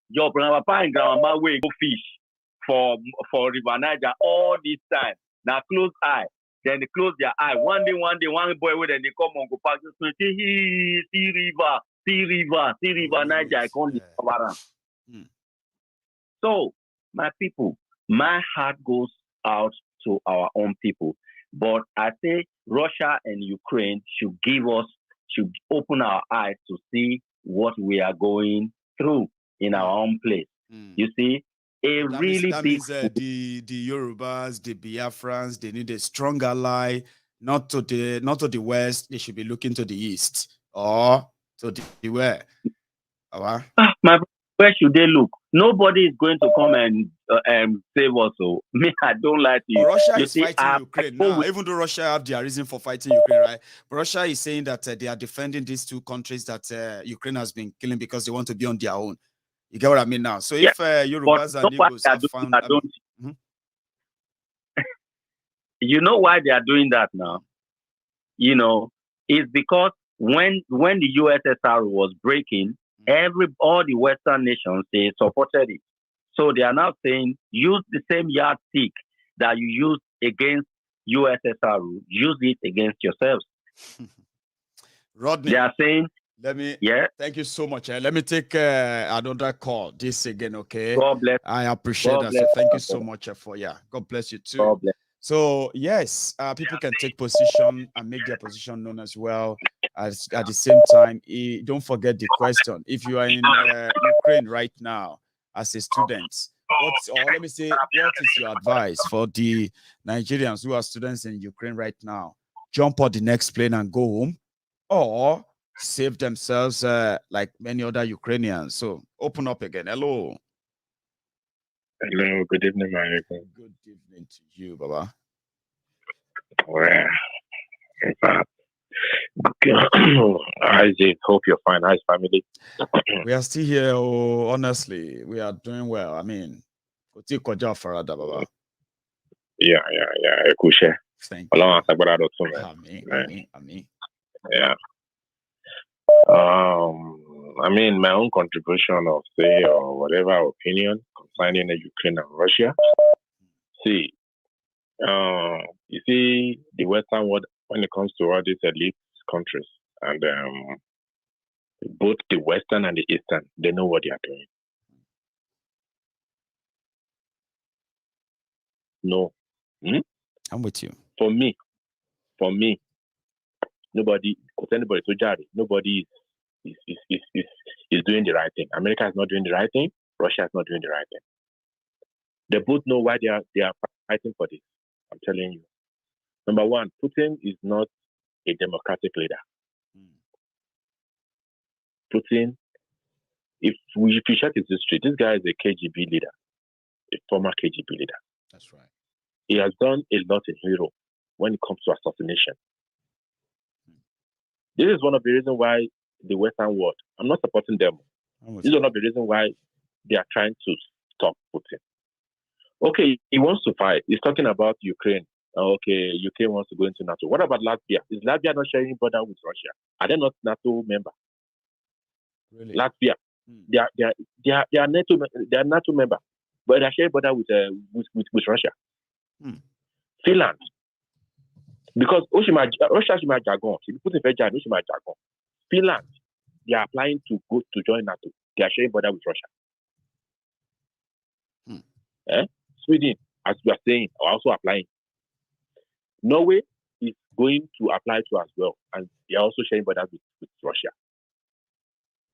will go fish for River Niger all this time. Now close eye. Then they close their eye. One day, one boy with them, they come on, go back to see river, Niger. I can't discover them. So, my people, my heart goes out to our own people. But I say Russia and Ukraine should open our eyes to see what we are going through in our own place. You see? That means the Yorubas, the Biafrans, they need a strong ally, not to the west. They should be looking to the east or to the where. Where should they look? Nobody is going to come and save us. So me, I don't like you. Russia is fighting Ukraine now. Even though Russia have their reason for fighting Ukraine, right? But Russia is saying that they are defending these two countries that Ukraine has been killing because they want to be on their own. You get what I mean now? So if Yorubas and Igbos have found... You know why they are doing that now? It's because when the USSR was breaking, all the Western nations, they supported it. So they are now saying, use the same yardstick that you used against USSR, use it against yourselves. Rodney, they are saying, thank you so much. Let me take another call. This again, okay? God bless. I appreciate that. So thank you so much for God bless you too. God bless. So yes, people can take position and make their position known as well. At the same time, don't forget the question. If you are in Ukraine right now as a student, what is your advice for the Nigerians who are students in Ukraine right now? Jump on the next plane and go home, or save themselves like many other Ukrainians? So open up again. Hello. Hello, good evening, Maiyegun. Good evening to you, Baba. Well, Isaac, hope you're fine. How's family? We are still here. Oh, honestly, we are doing well. I mean, Yeah. Ekushe. Thank you. Yeah. I mean, my own contribution of say or whatever opinion concerning Ukraine and Russia. See, you see, the Western world, when it comes to all these elite countries, and both the Western and the Eastern, they know what they are doing. No. I'm with you. For me, nobody is doing the right thing. America is not doing the right thing. Russia is not doing the right thing. They both know why they are fighting for this. I'm telling you. Number one, Putin is not a democratic leader. Putin, if you check his history, this guy is a KGB leader, a former KGB leader. That's right. He has done a lot in Europe when it comes to assassination. This is one of the reasons why the Western world, I'm not supporting them. This is one of the reasons why they are trying to stop Putin. Okay, he wants to fight. He's talking about Ukraine. Okay, Ukraine wants to go into NATO. What about Latvia? Is Latvia not sharing border with Russia? Are they not NATO member? Really? Latvia, they are NATO member, but they are sharing border with Russia. Finland, because Russia should jargon. If you put in jargon, Finland, they are applying to go to join NATO. They are sharing border with Russia. Sweden, as we are saying, are also applying. Norway is going to apply to as well, and they are also sharing borders with Russia.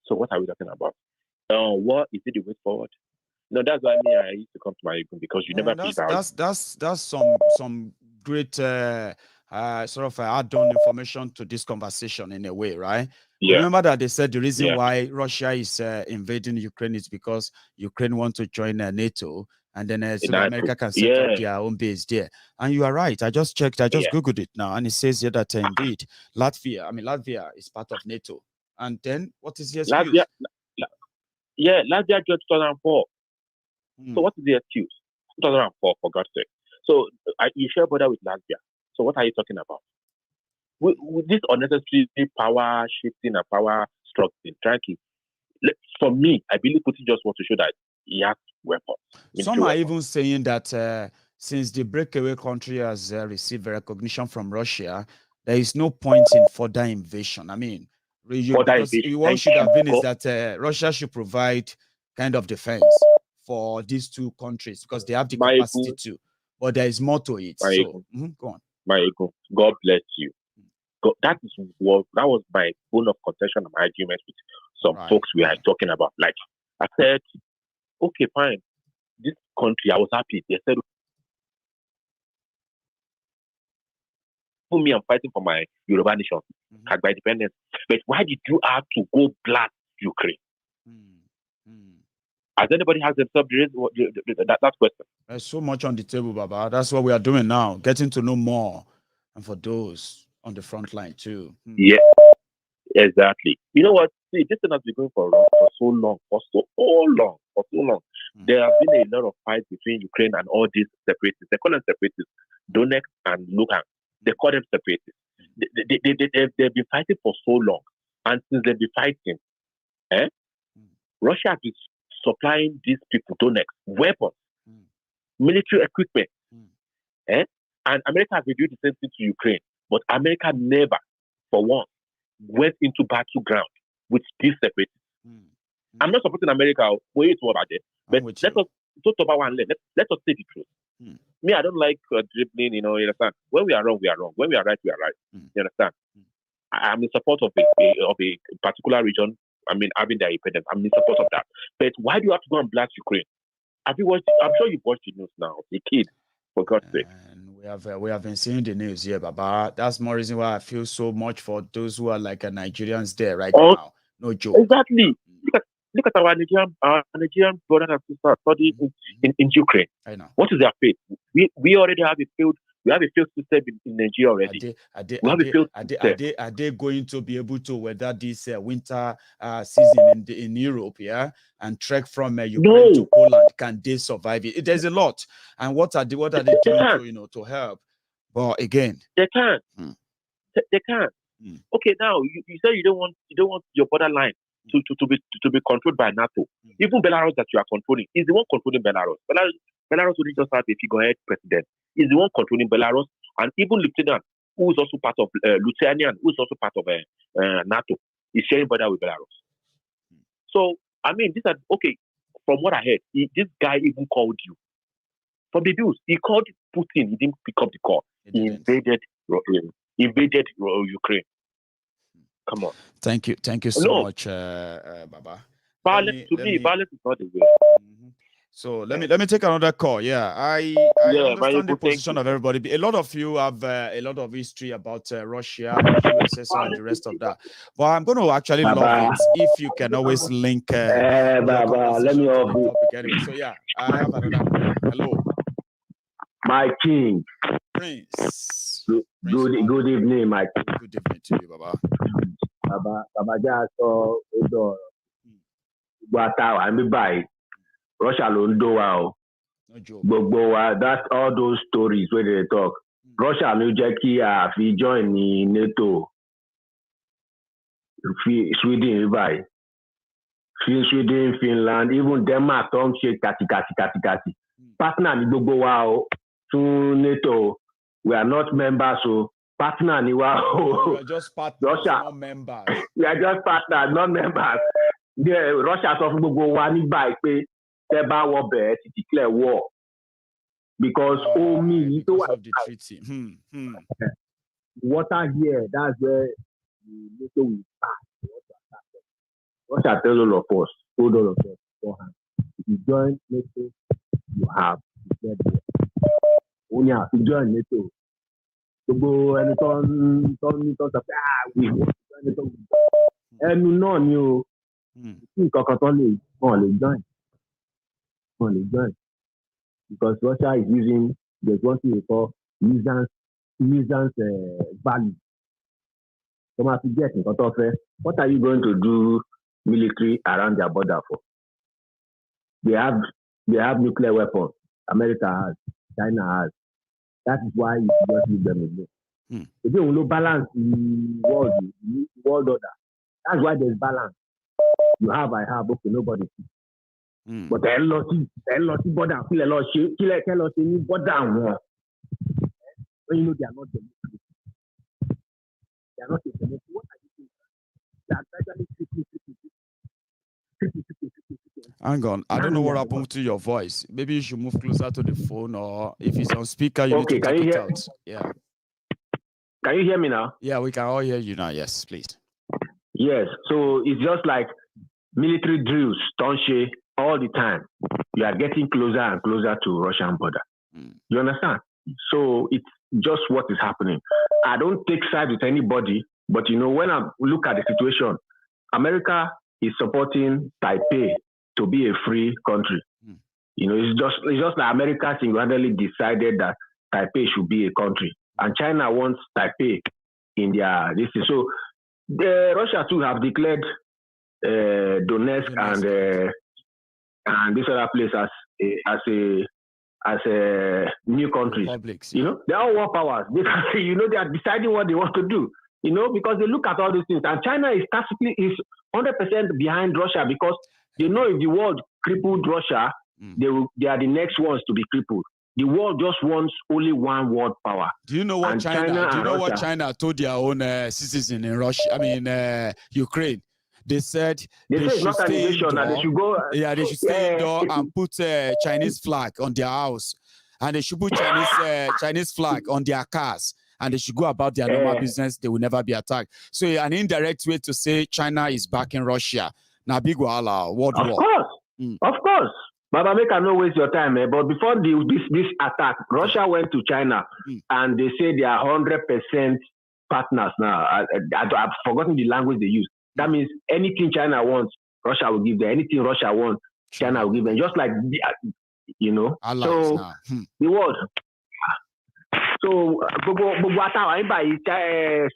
So what are we talking about? What is it the way forward? No, that's why I used to come to Maiyegun, because you never figure out. That's some great sort of add-on information to this conversation in a way, right? Yeah. Remember that they said the reason why Russia is invading Ukraine is because Ukraine wants to join NATO, and then so America can set up their own base there. And you are right. I just checked. I just Googled it now, and it says here that indeed Latvia is part of NATO. And then what is the excuse? Latvia joined 2004. So what is the excuse? 2004, for God's sake. So you share border with Latvia. So what are you talking about? With this unnecessary power shifting and power struggling, for me, I believe Putin just wants to show that he has weapons. Some are even saying that since the breakaway country has received recognition from Russia, there is no point in further invasion. I mean, what should have been is that Russia should provide kind of defense for these two countries because they have the capacity to. But there is more to it. So, go on. Maiyegun, God bless you. That was my bone of contention and my argument with some folks we are talking about. Like I said, okay, fine. This country, I was happy. They said, for me, I'm fighting for my Yoruba nation, by independence. But why did you have to go blast Ukraine? Has anybody asked themselves that question? There's so much on the table, Baba. That's what we are doing now, getting to know more. And for those on the front line too. Yeah, exactly. You know what? See, this thing has been going for so long. There have been a lot of fights between Ukraine and all these separatists. They call them separatists, Donetsk and Luhansk. They call them separatists. They've been fighting for so long. And since they've been fighting, Russia has been supplying these people, Donetsk, weapons, military equipment. And America has been doing the same thing to Ukraine. But America never, for once, went into battleground with these separatists. I'm not supporting America. Wait, what about it? But let us talk about one. Let us say the truth. Me, I don't like dribbling. You understand? When we are wrong, we are wrong. When we are right, we are right. You understand? I'm in support of a particular region. I mean, having their independence. I'm in support of that. But why do you have to go and blast Ukraine? Have you watched? I'm sure you've watched the news now. A kid, for God's sake. We have been seeing the news here, Baba. That's more reason why I feel so much for those who are like Nigerians there right now. No joke. Exactly. Look at our Nigerian brothers and sisters studying in Ukraine. I know. What is their fate? We already have a failed We have a failed system in Nigeria already. Are they going to be able to weather this winter season in Europe, and trek from Ukraine to Poland? Can they survive it? There's a lot. And what are they doing to help? But again, they can. They can. Okay, now you say you don't want your borderline to be controlled by NATO. Even Belarus that you are controlling is the one controlling Belarus. Belarus will just have a figurehead president. Is the one controlling Belarus, and even Lieutenant, who is also part of Lithuanian, who is also part of NATO, is sharing border with Belarus. So I mean, these are okay. From what I heard, this guy even called you from the news. He called Putin. He didn't pick up the call. He invaded Ukraine. Come on. Thank you so much, Baba. Violence is not the way. So let me take another call. I understand the position of everybody. A lot of you have a lot of history about Russia, USSR, and the rest of that. But I'm going to actually love it if you can always link. Baba, let me off anyway. So I have another call. Hello, my king. Prince. Good evening, my king. Good evening to you, Baba. Baba, just saw bye. Russia alone do wow. No joke. But that's all those stories where they talk. Russia no Jackie if he join in NATO. Sweden by. Sweden, Finland, even Denmark don't shake kati. Partner ni gbogbo wow to NATO. We are not members, so partner ni wow. We are just partners, Russia, not members. We are just partners, not members. Russia so gbogbo wa ni by pé to declare war because because of the treaty. Water here, that's where the NATO will start. Russia tells all of us, hold all of us beforehand. If you join NATO, you have declared war. Only have to join NATO. To go and we want to join NATO. And you know, you join. Only join because Russia is using there's one thing we call nuisance value. So much to get in what are you going to do military around their border for? They have nuclear weapons. America has, China has. That is why you just leave them alone. If you don't balance the world order, that's why there's balance. You have, I have, okay, nobody. But the LOC border, border one. When you know they are not democratic. They are not democratic. What are you doing? They are gradually Hang on, I don't know what happened to your voice. Maybe you should move closer to the phone, or if it's on speaker, you need to take it out. Yeah. Can you hear me now? Yeah, we can all hear you now. Yes, please. Yes. So it's just like military drills, Tonche, all the time. You are getting closer and closer to Russian border. You understand? So it's just what is happening. I don't take sides with anybody, but when I look at the situation, America is supporting Taipei to be a free country. It's just like America single-handedly decided that Taipei should be a country, and China wants Taipei in their list. So Russia too have declared Donetsk and this other place as a new country. They're all war powers. They are deciding what they want to do. Because they look at all these things, and China is 100% behind Russia because they know if the world crippled Russia, they are the next ones to be crippled. The world just wants only one world power. Do you know what China told their own citizens in Russia? I mean, Ukraine. They said they should stay indoor. They should stay indoor and put Chinese flag on their house, and they should put Chinese flag on their cars, and they should go about their normal business. They will never be attacked. So an indirect way to say China is backing Russia. Now, big world war. Of course. Baba, make I not waste your time. But before this attack, Russia went to China and they say they are 100% partners now. I've forgotten the language they use. That means anything China wants, Russia will give them. Anything Russia wants, China will give them. Just like, Allies so now. The world. So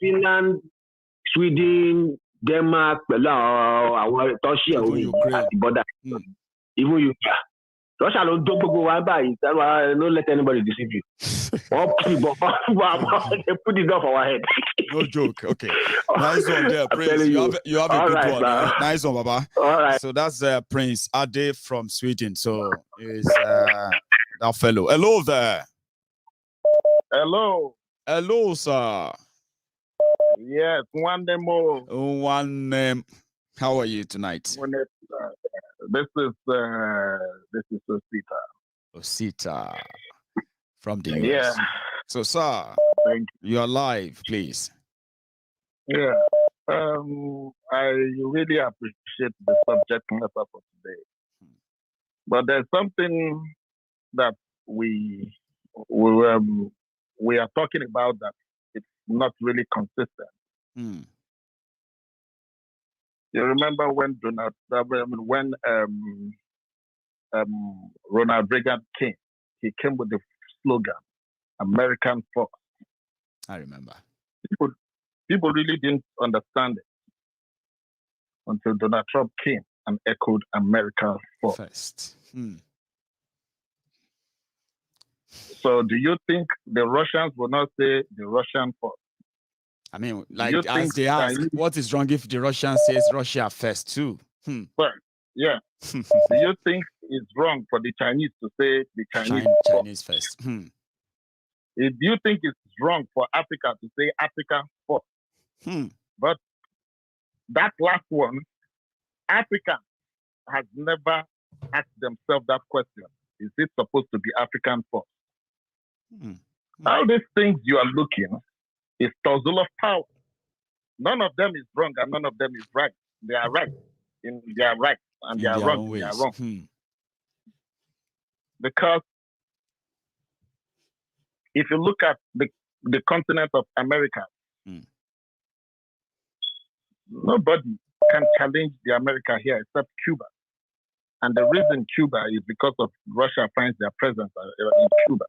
Finland, Sweden, Denmark, our Russia, border. Even you. Russia don't go by. Don't let anybody deceive you. They put it off our head. No joke. Okay. Nice one there, Prince. You have a good right, one. Nice one, Baba. All right. So that's Prince Ade from Sweden. So is that fellow. Hello there. Hello. Hello, sir. Yes, one name more. One name. How are you tonight? This is Osita. Osita from the US. Yeah. So, sir, you are live, please. Yeah. I really appreciate the subject matter for today. But there's something that we are talking about that it's not really consistent. You remember when Ronald Reagan came? He came with the slogan, "American First." I remember. People really didn't understand it until Donald Trump came and echoed "America First." So, do you think the Russians will not say the Russian first? I mean, like as they ask, what is wrong if the Russian says Russia first too? Well, yeah. Do you think it's wrong for the Chinese to say the Chinese first? Do you think it's wrong for Africa to say Africa first? But that last one, Africa has never asked themselves that question. Is it supposed to be African first? All these things you are looking is tussle of power. None of them is wrong and none of them is right. They are right. They are right and they are wrong. They are wrong. Because if you look at the continent of America, nobody can challenge the America here except Cuba. And the reason Cuba is because of Russia finds their presence in Cuba.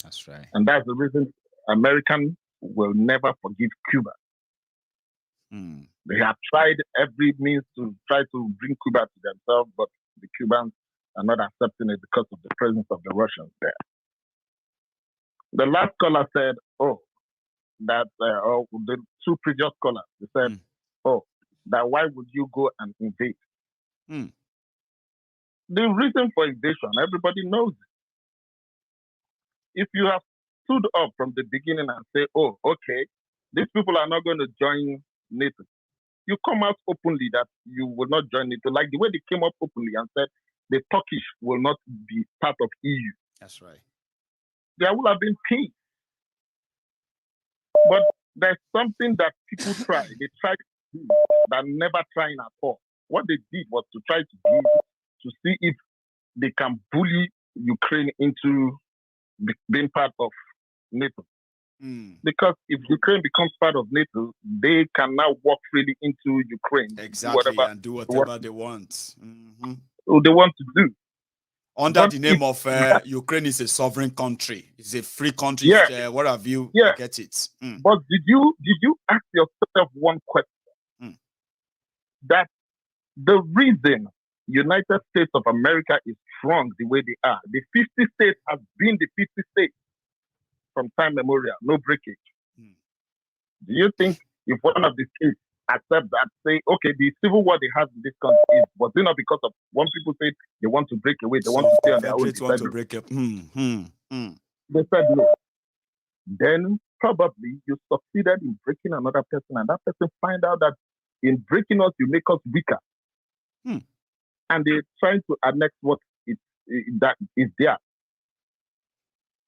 That's right. And that's the reason Americans will never forgive Cuba. They have tried every means to try to bring Cuba to themselves, but the Cubans are not accepting it because of the presence of the Russians there. The last caller said, the two previous callers, they said, that why would you go and invade? The reason for invasion, everybody knows it. If you have stood up from the beginning and say, okay, these people are not going to join NATO, you come out openly that you will not join NATO, like the way they came up openly and said the Turkish will not be part of EU. That's right. There would have been peace. But there's something that people try. They try to do that never trying at all. What they did was to try to do to see if they can bully Ukraine into being part of NATO. Because if Ukraine becomes part of NATO, they can now walk freely into Ukraine. Exactly, and do whatever they want. They want to do. Under the name of Ukraine is a sovereign country. It's a free country. Yeah. What have you? Yeah. Get it. But did you ask yourself one question? That the reason United States of America is strong the way they are, the 50 states have been the 50 states from time memorial, no breakage. Do you think if one of the states accept that, say, okay, the civil war they have in this country was it not because of one people said they want to break away, they want to stay on their own? They want to break up. They said no. Then probably you succeeded in breaking another person, and that person find out that in breaking us, you make us weaker. And they're trying to annex what that is there.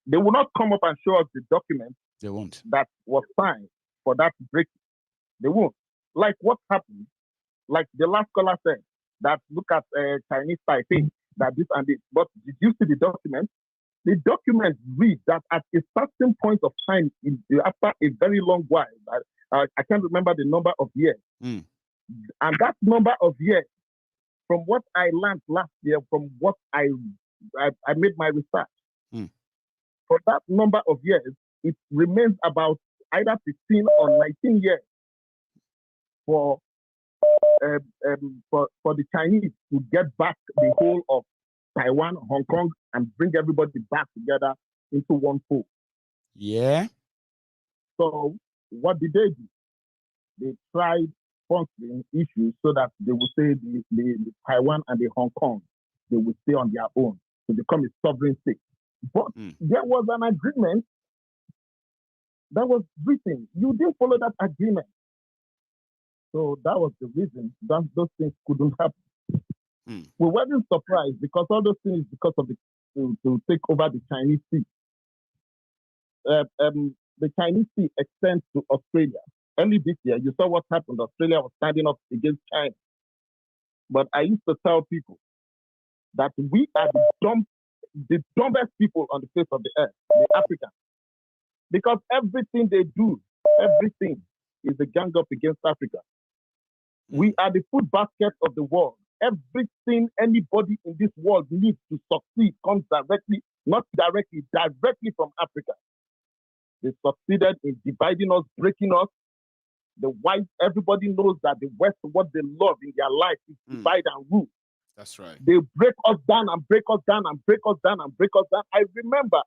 They will not come up and show us the document they won't. That was signed for that break. They won't. Like what happened, like the last caller said, that look at Chinese Taipei, that this and this. But did you see the document? The document reads that at a certain point of time, after a very long while, I can't remember the number of years. And that number of years, from what I learned last year, from what I made my research, for that number of years, it remains about either 15 or 19 years for the Chinese to get back the whole of Taiwan, Hong Kong, and bring everybody back together into one fold. Yeah. So what did they do? They tried sponsoring issues so that they would say the Taiwan and the Hong Kong, they would stay on their own to become a sovereign state. But there was an agreement that was written. You didn't follow that agreement. So that was the reason that those things couldn't happen. We weren't surprised because all those things because of to take over the Chinese sea. The Chinese sea extends to Australia. Early this year, you saw what happened. Australia was standing up against China. But I used to tell people that we are the dumbest people on the face of the earth, the Africans. Because everything they do, everything is a gang up against Africa. We are the food basket of the world. Everything anybody in this world needs to succeed comes directly, not directly, directly from Africa. They succeeded in dividing us, breaking us. The whites, everybody knows that the West, what they love in their life is divide and rule. That's right. They break us down and break us down and break us down and break us down. I remember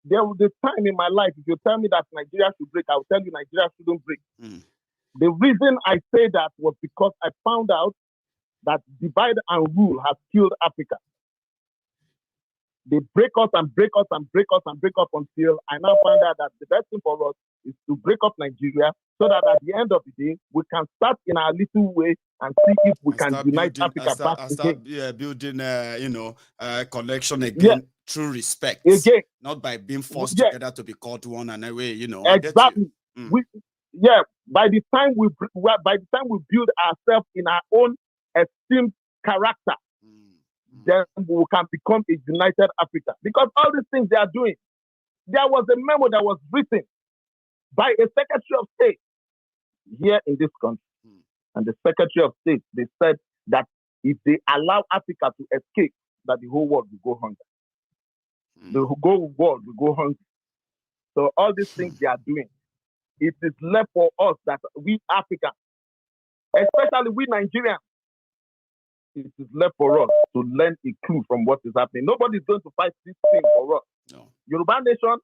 there was a time in my life, if you tell me that Nigeria should break, I will tell you Nigeria shouldn't break. The reason I say that was because I found out that divide and rule has killed Africa. They break us and break us and break us and break us until I now find out that the best thing for us is to break up Nigeria so that at the end of the day, we can start in our little way and see if we can unite Africa back again. Building, connection again through respect. Again. Not by being forced together to be called one and away, Exactly. By the time we build ourselves in our own esteemed character, then we can become a united Africa. Because all these things they are doing, there was a memo that was written by a Secretary of State here in this country. And the Secretary of State, they said that if they allow Africa to escape, that the whole world will go hungry. The whole world will go hungry. So all these things they are doing, it is left for us that we Africans, especially we Nigerians, it is left for us to learn a clue from what is happening. Nobody is going to fight this thing for us. No. Yoruba Nation,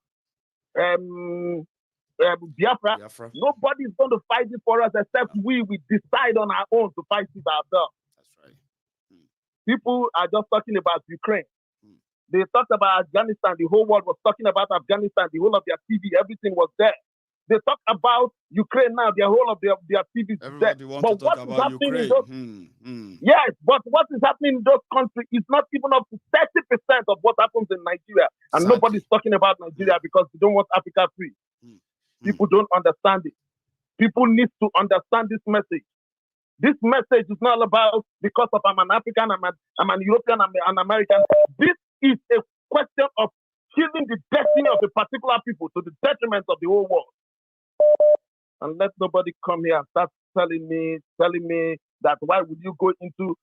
Biafra, nobody is going to fight it for us except we decide on our own to fight it ourselves. That's right. People are just talking about Ukraine. They talked about Afghanistan. The whole world was talking about Afghanistan. The whole of their TV, everything was there. They talk about Ukraine now. The whole of their TV is there. But what is happening in those? Yes, but what is happening in those countries is not even up to 30% of what happens in Nigeria. And nobody's talking about Nigeria because they don't want Africa free. People don't understand it. People need to understand this message. This message is not about because of I'm an African, I'm an European, I'm an American. This is a question of killing the destiny of a particular people to the detriment of the whole world. And let nobody come here and start telling me that why would you go into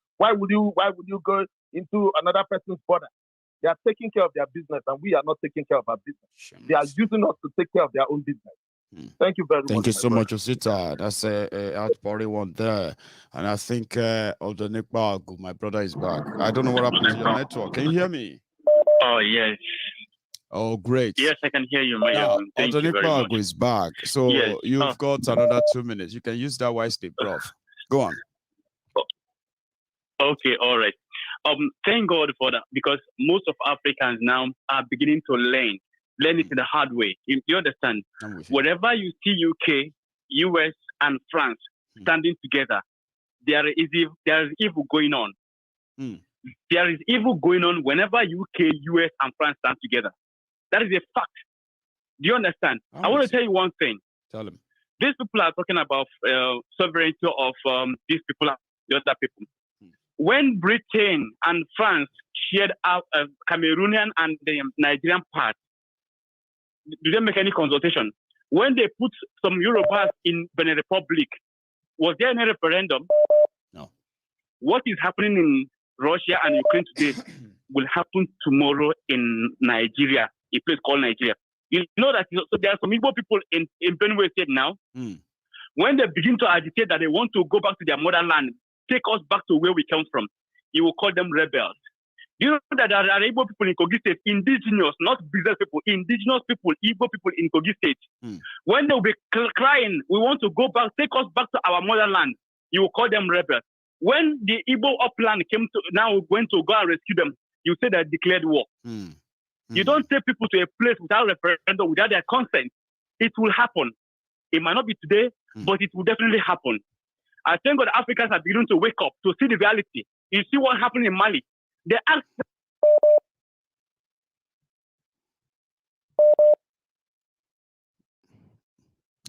another person's border? They are taking care of their business and we are not taking care of our business. They are using us to take care of their own business. Thank you very much. Thank you so much, Osita. That's a outpouring one there. And I think Odonikbagu, my brother, is back. I don't know what happened to your network. Can you hear me? Oh, yes. Oh, great. Yes, I can hear you, Maiyegun. Thank you very much. is back. So yes. You've got another 2 minutes. You can use that wisely, Prof. Go on. Okay, all right. Thank God for that, because most of Africans now are beginning to learn it the hard way. You understand? Wherever you see UK, US, and France standing together, there is evil going on. There is evil going on whenever UK, US, and France stand together. That is a fact. Do you understand? I want to tell you one thing. Tell them. These people are talking about sovereignty of these people and the other people. When Britain and France shared out Cameroonian and the Nigerian part, do they make any consultation? When they put some Yorubas in Benin Republic, was there any referendum? No. What is happening in Russia and Ukraine today will happen tomorrow in Nigeria, a place called Nigeria. You know that so there are some Igbo people in Benue State now. When they begin to agitate that they want to go back to their motherland, take us back to where we come from, you will call them rebels. You know that there are Igbo people in Kogi State, indigenous, not business people, indigenous people, Igbo people in Kogi State. When they will be crying, we want to go back, take us back to our motherland, you will call them rebels. When the Igbo upland came to, now we're going to go and rescue them, you say they declared war. You don't take people to a place without referendum, without their consent. It will happen. It might not be today, but it will definitely happen. I thank God Africans are beginning to wake up to see the reality. You see what happened in Mali. They asked.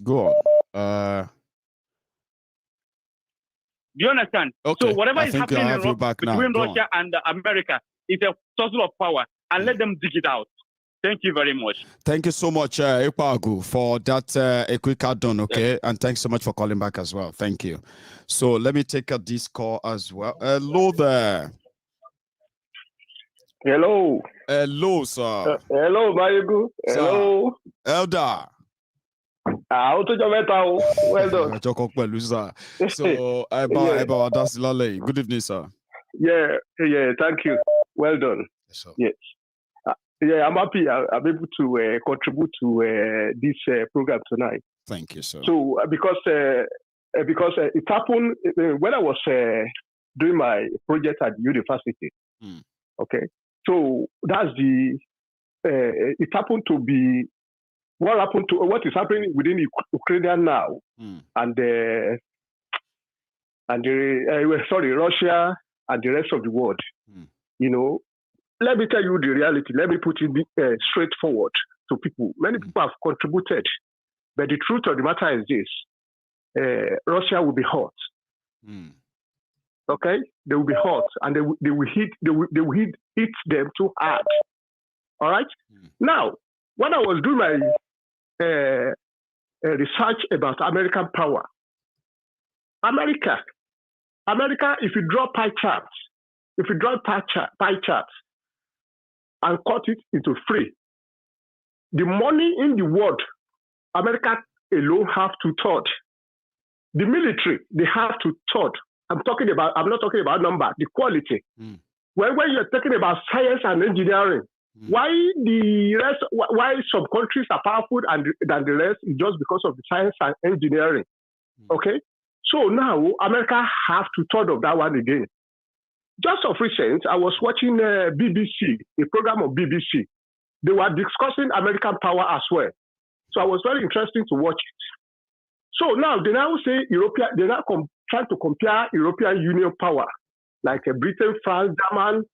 Go on. Do you understand? Okay. So whatever is happening between Go Russia and America is a tussle of power, and let them dig it out. Thank you very much. Thank you so much, Ipagu, for that a quick add-on, okay? Yeah. And thanks so much for calling back as well. Thank you. So let me take this call as well. Hello there. Hello. Hello, sir. Hello, Maiyegun. Hello. Elder. Well done. So, good evening, sir. Yeah, thank you. Well done. Yes. Yeah, I'm happy I'm able to contribute to this program tonight. Thank you, sir. So, because it happened when I was doing my project at the university. Okay. So that's it happened to be what is happening within Ukraine now, and Russia and the rest of the world. You know, let me tell you the reality. Let me put it straightforward to people. Many people have contributed, but the truth of the matter is this: Russia will be hurt. Okay, they will be hurt, and they will hit them too hard. All right. Now, when I was doing my research about American power, America, if you draw pie charts, and cut it into three, the money in the world, America alone have 2/3. The military, they have 2/3. I'm not talking about number, the quality. When you're talking about science and engineering, why some countries are powerful than the rest is just because of the science and engineering. Okay? So now America have 2/3 of that one again. Just of recent, I was watching BBC, a program of BBC. They were discussing American power as well. So I was very interested to watch it. So now they now say they're now trying to compare European Union power, like Britain, France, Germany,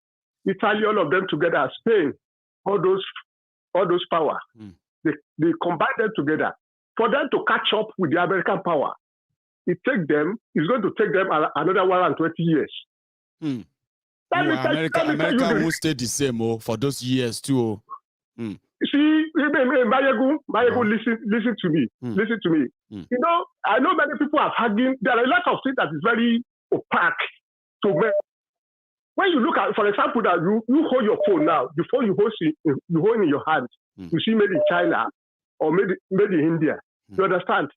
Italy, all of them together, Spain, all those power. They combine them together. For them to catch up with the American power, it's going to take them another 120 years. America won't stay the same for those years too. See, Maiyegun, listen to me. Listen to me. You know, I know many people are hugging. There are a lot of things that is very opaque to me. When you look at, for example, that you hold your phone now, the phone you hold in your hand, you see made in China or made in India. You understand?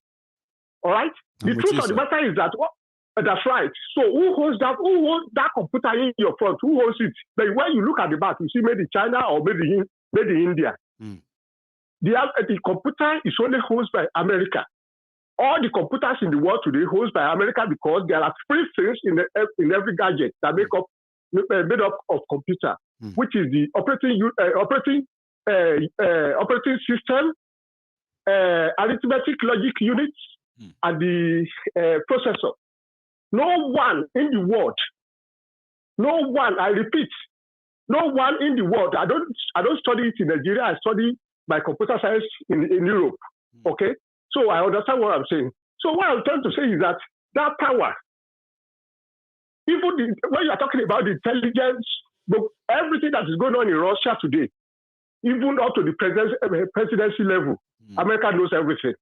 All right? The truth of the matter is that that's right. So who holds that computer in your front? Who holds it? But when you look at the back, you see made in China or made in India. The computer is only hosted by America. All the computers in the world today hosted by America because there are three things in every gadget that made up of computer, which is the operating system, arithmetic logic units, and the processor. No one in the world, I repeat, no one in the world. I don't study it in Nigeria. I study my computer science in Europe. Okay, so I understand what I'm saying. So what I'm trying to say is that power, even when you are talking about the intelligence, everything that is going on in Russia today, even up to the presidency level, America knows everything.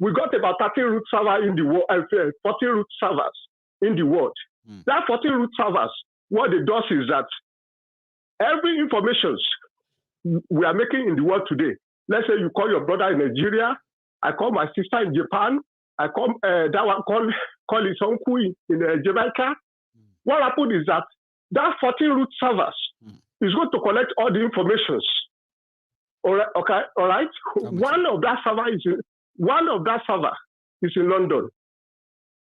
We got about 30 root servers in the world, 40 root servers in the world. That 40 root servers, what it does is that every information we are making in the world today, let's say you call your brother in Nigeria, I call my sister in Japan, I call that one call his uncle in Jamaica. What happened is that 14 root servers is going to collect all the information. All right. One of that server is in London.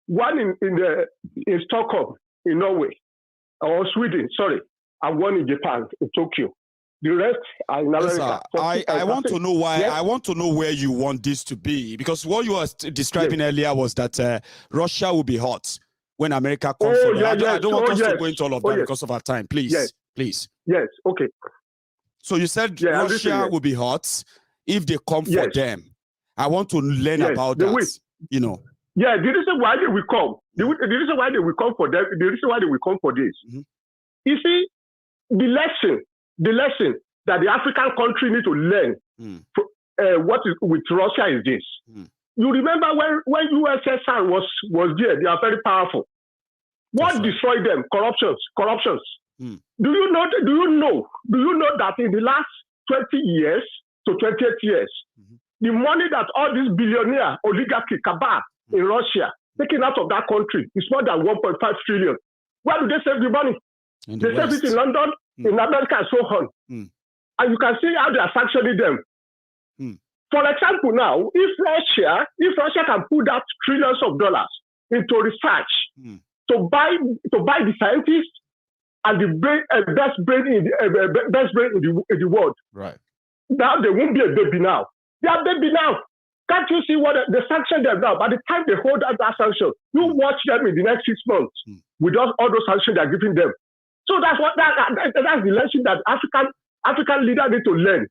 One in Stockholm, in Norway, or Sweden. Sorry, and one in Japan, in Tokyo. The rest are in America. Yes, I want to know why. Yes? I want to know where you want this to be, because what you were describing earlier was that Russia will be hot when America comes. I don't want us to go into all of that because of our time. Please, please. Yes. Okay. So you said Russia will be hot if they come for them. I want to learn about that. You know. Yeah, the reason why they will come. The reason why they will come for them. The reason why they will come for this. You see, the lesson that the African country need to learn what is with Russia is this. You remember when USSR was there, they are very powerful. What destroyed them? Corruptions. Do you know that in the last 20 years to 28 years, the money that all these billionaire oligarchy cabal in Russia taking out of that country is more than 1.5 trillion. Where do they save the money? They save it in London, in America, and so on. And you can see how they are sanctioning them. For example, now, if Russia can put out trillions of dollars into research to buy the scientists and the best brain in the world, right? Now they won't be a baby now. They are baby now. Can't you see what they sanction them now? By the time they hold out that sanction, you watch them in the next 6 months with all those sanctions they are giving them. So that's the lesson that African leaders need to learn.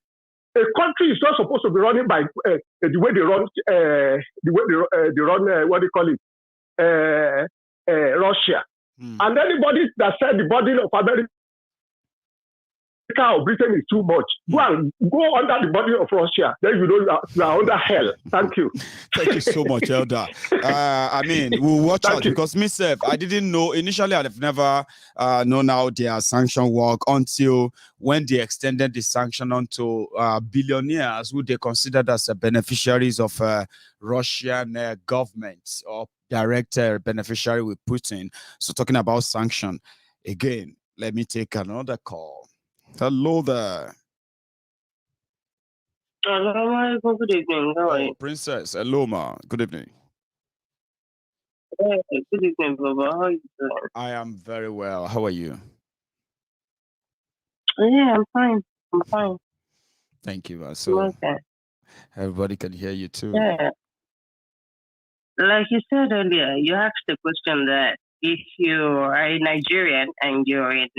A country is not supposed to be running by the way they run what do you call it, Russia. And anybody that said the burden of America or Britain is too much, go under the body of Russia. Then you know you are under hell. Thank you. Thank you so much, Elder. I mean, we'll watch out because myself, I didn't know initially. I've never known how their sanction work until when they extended the sanction onto billionaires who they considered as beneficiaries of Russian government or direct beneficiary with Putin. So talking about sanction again, let me take another call. Hello there. Hello, good evening. How are you? Princess, hello, ma. Good evening. Good evening, Baba. How are you doing? I am very well. How are you? Yeah, I'm fine. I'm fine. Thank you, ma. So okay. Everybody can hear you too. Yeah. Like you said earlier, you asked the question that if you are a Nigerian and you're in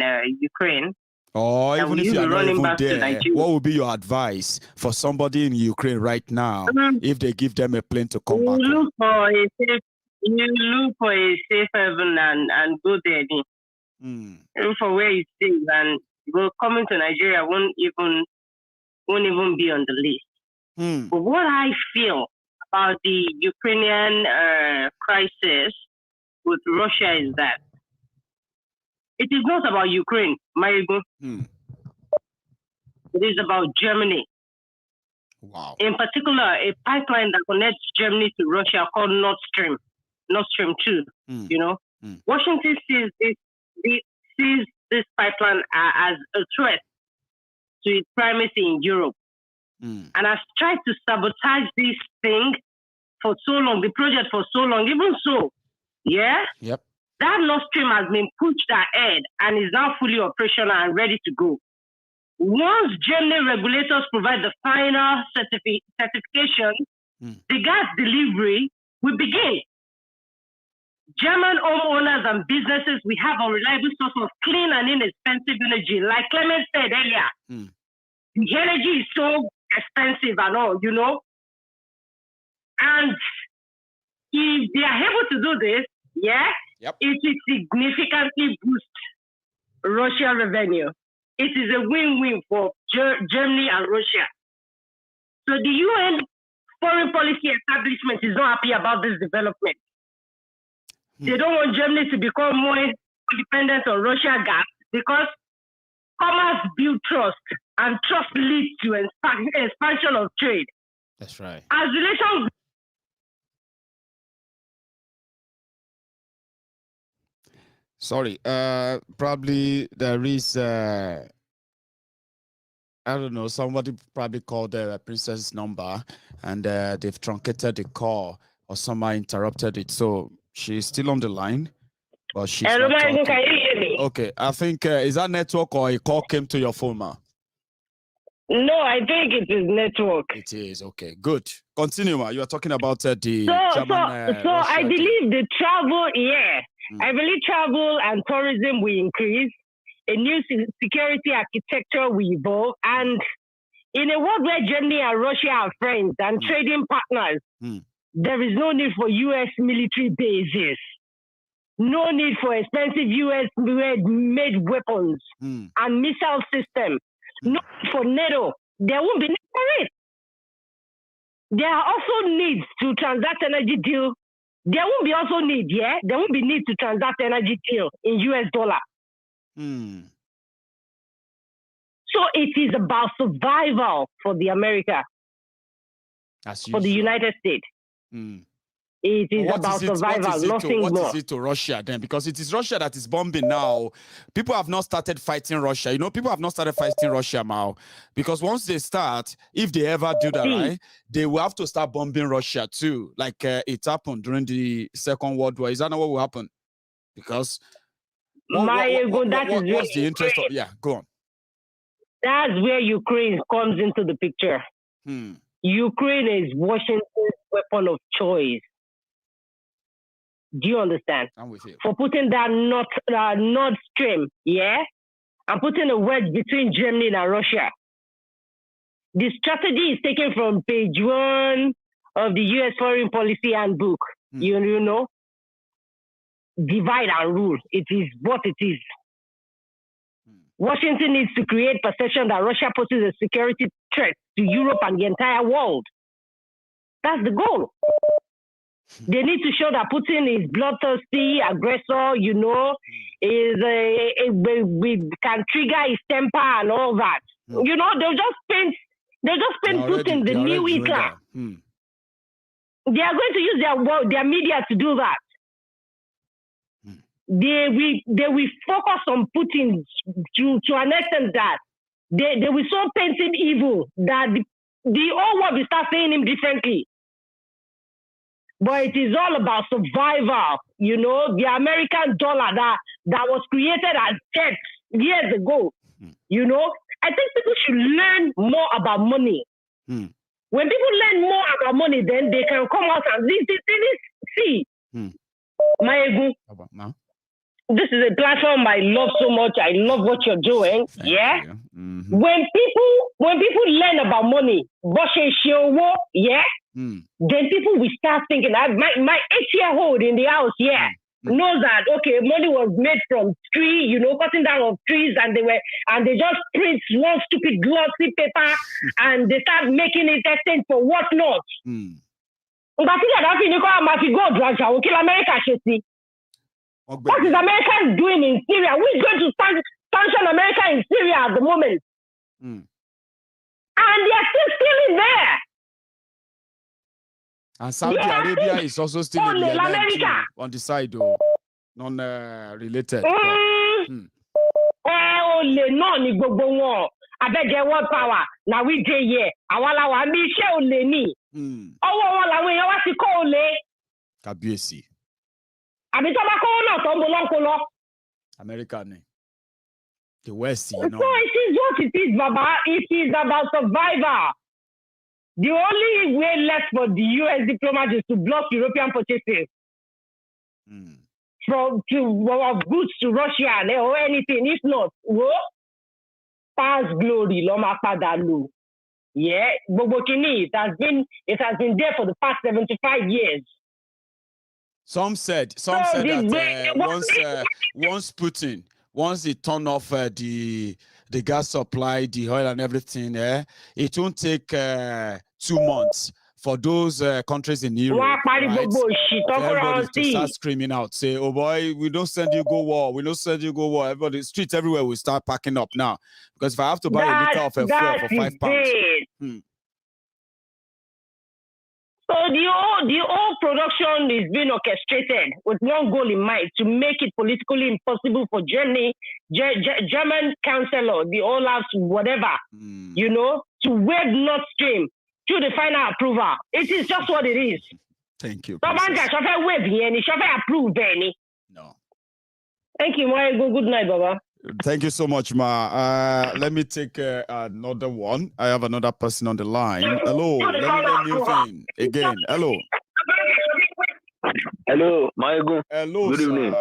Ukraine, or even if you are not even there, what would be your advice for somebody in Ukraine right now if they give them a plane to come back? You look for a safe haven and go there. Look for where you stay and coming to Nigeria won't even be on the list. But what I feel about the Ukrainian crisis with Russia is that it is not about Ukraine, Maiyegun. It is about Germany. Wow. In particular, a pipeline that connects Germany to Russia called Nord Stream 2. You know, Washington sees this pipeline as a threat to its primacy in Europe, and has tried to sabotage this thing for so long, the project for so long. Even so, Yep. That Nord Stream has been pushed ahead and is now fully operational and ready to go. Once German regulators provide the final certification, the gas delivery will begin. German homeowners and businesses will have a reliable source of clean and inexpensive energy. Like Clement said earlier, the energy is so expensive and all, you know. And if they are able to do this, it will significantly boost Russian revenue. It is a win-win for Germany and Russia. So the UN foreign policy establishment is not happy about this development. They don't want Germany to become more dependent on Russian gas because commerce builds trust and trust leads to expansion of trade. That's right. As relations. Sorry, probably there is, I don't know, somebody probably called the princess number and they've truncated the call or somehow interrupted it. So she's still on the line, but she's not talking. Can you hear me? Okay, I think, is that network or a call came to your phone, ma? No, I think it is network. It is, okay, good. Continue, ma. You are talking about the German, So I believe the travel, I believe travel and tourism will increase. A new security architecture will evolve. And in a world where Germany and Russia are friends and trading partners, there is no need for U.S. military bases. No need for expensive U.S.-made weapons and missile systems. No need for NATO. There won't be need for it. There are also needs to transact energy deal. There won't be also need, There won't be need to transact energy deal in US dollar. So it is about survival for the America, for the United States. It is about survival, nothing more. What is it to Russia then? Because it is Russia that is bombing now. People have not started fighting Russia. You know, people have not started fighting Russia now. Because once they start, if they ever do that, right, they will have to start bombing Russia too. Like it happened during the Second World War. Is that not what will happen? Because what's the interest of... Yeah, go on. That's where Ukraine comes into the picture. Ukraine is Washington's weapon of choice. Do you understand? I'm with you. For putting that Nord Stream, and putting a wedge between Germany and Russia. The strategy is taken from page 1 of the U.S. Foreign Policy Handbook. You know, divide and rule. It is what it is. Washington needs to create perception that Russia poses a security threat to Europe and the entire world. That's the goal. They need to show that Putin is bloodthirsty, aggressor, you know, can trigger his temper and all that. You know, they'll just paint Putin the new Hitler. They are going to use their media to do that. They will focus on Putin to an extent that they will so paint him evil that the whole world will start saying him differently. But it is all about survival. You know, the American dollar that was created as debt years ago. You know, I think people should learn more about money. When people learn more about money, then they can come out and see. Maiyegun, this is a platform I love so much. I love what you're doing. When people learn about money, then people will start thinking. My 8-year-old in the house, knows that money was made from tree, you know, cutting down of trees, and they just print one stupid glossy paper and they start making it exchange for what not. What is America doing in Syria? We're going to sanction America in Syria at the moment. And they are still stealing there. And Saudi Arabia is also still in the on the side, though, non-related. World power. Now we day here. Awala mi share ole ni. Owo won lawon eyan wa ti ko ole. Kábíyèsí. Àbí tó bá kó náà tó ń bọ̀ lọ́nkó lọ. America ni. The West, you know. So it is what it is, Baba. It is about survival. The only way left for the U.S. diplomats is to block European purchases of goods to Russia or anything. If not, past glory, Loma Padalu. Yeah, Bobokini, it has been there for the past 75 years. Some said that once they turn off the gas supply, the oil and everything, it won't take 2 months for those countries in Europe, right, everybody to start screaming out, say, oh boy, we don't send you go war, we don't send you go war. Everybody, streets everywhere will start packing up now. Because if I have to buy a liter of fuel for £5. So the whole production is being orchestrated with one goal in mind, to make it politically impossible for German chancellor, the Olaf, whatever, to waive Nord Stream to the final approval. It is just what it is. Thank you. No. Thank you, Maiyegun. Good night, Baba. Thank you so much, Ma. Let me take another one. I have another person on the line. Hello. Let me learn new thing again. Hello. Hello, Maiyegun. Hello, good evening.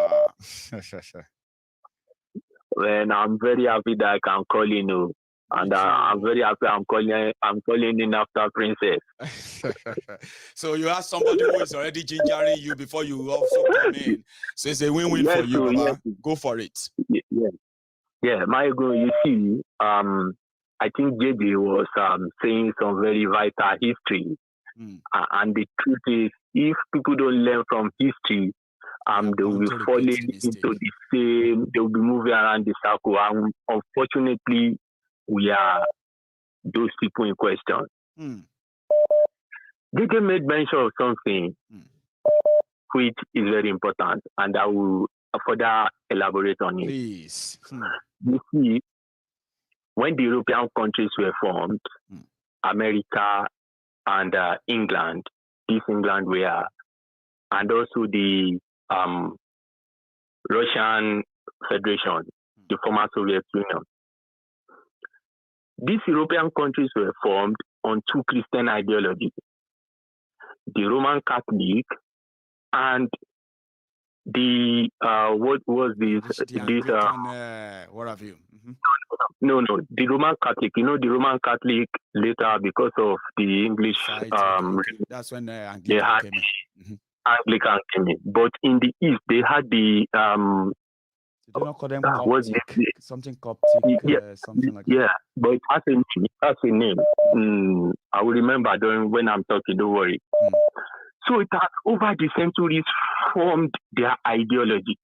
Well, I'm very happy that I can call you. And I'm very happy I'm calling in after Princess. So you have somebody who is already gingering you before you also come in. So it's a win-win for you, Baba. Yes. Go for it. Yeah, Maiyegun, you see, I think JJ was saying some very vital history. And the truth is, if people don't learn from history, they will be falling into the same, they will be moving around the circle. And unfortunately, we are those people in question. JJ made mention of something which is very important, and I will further elaborate on it. Please. You see, when the European countries were formed, America and England, East England were, and also the Russian Federation, the former Soviet Union. These European countries were formed on two Christian ideologies, the Roman Catholic and the what was this? What have you? No, the Roman Catholic. You know, the Roman Catholic later, because of the English, that's when Anglican came in. Anglican came in. But in the East, they had the they don't call them Coptic, something Coptic, something like that. Yeah, but it has a name. I will remember when I'm talking. Don't worry. So it has, over the centuries, formed their ideology.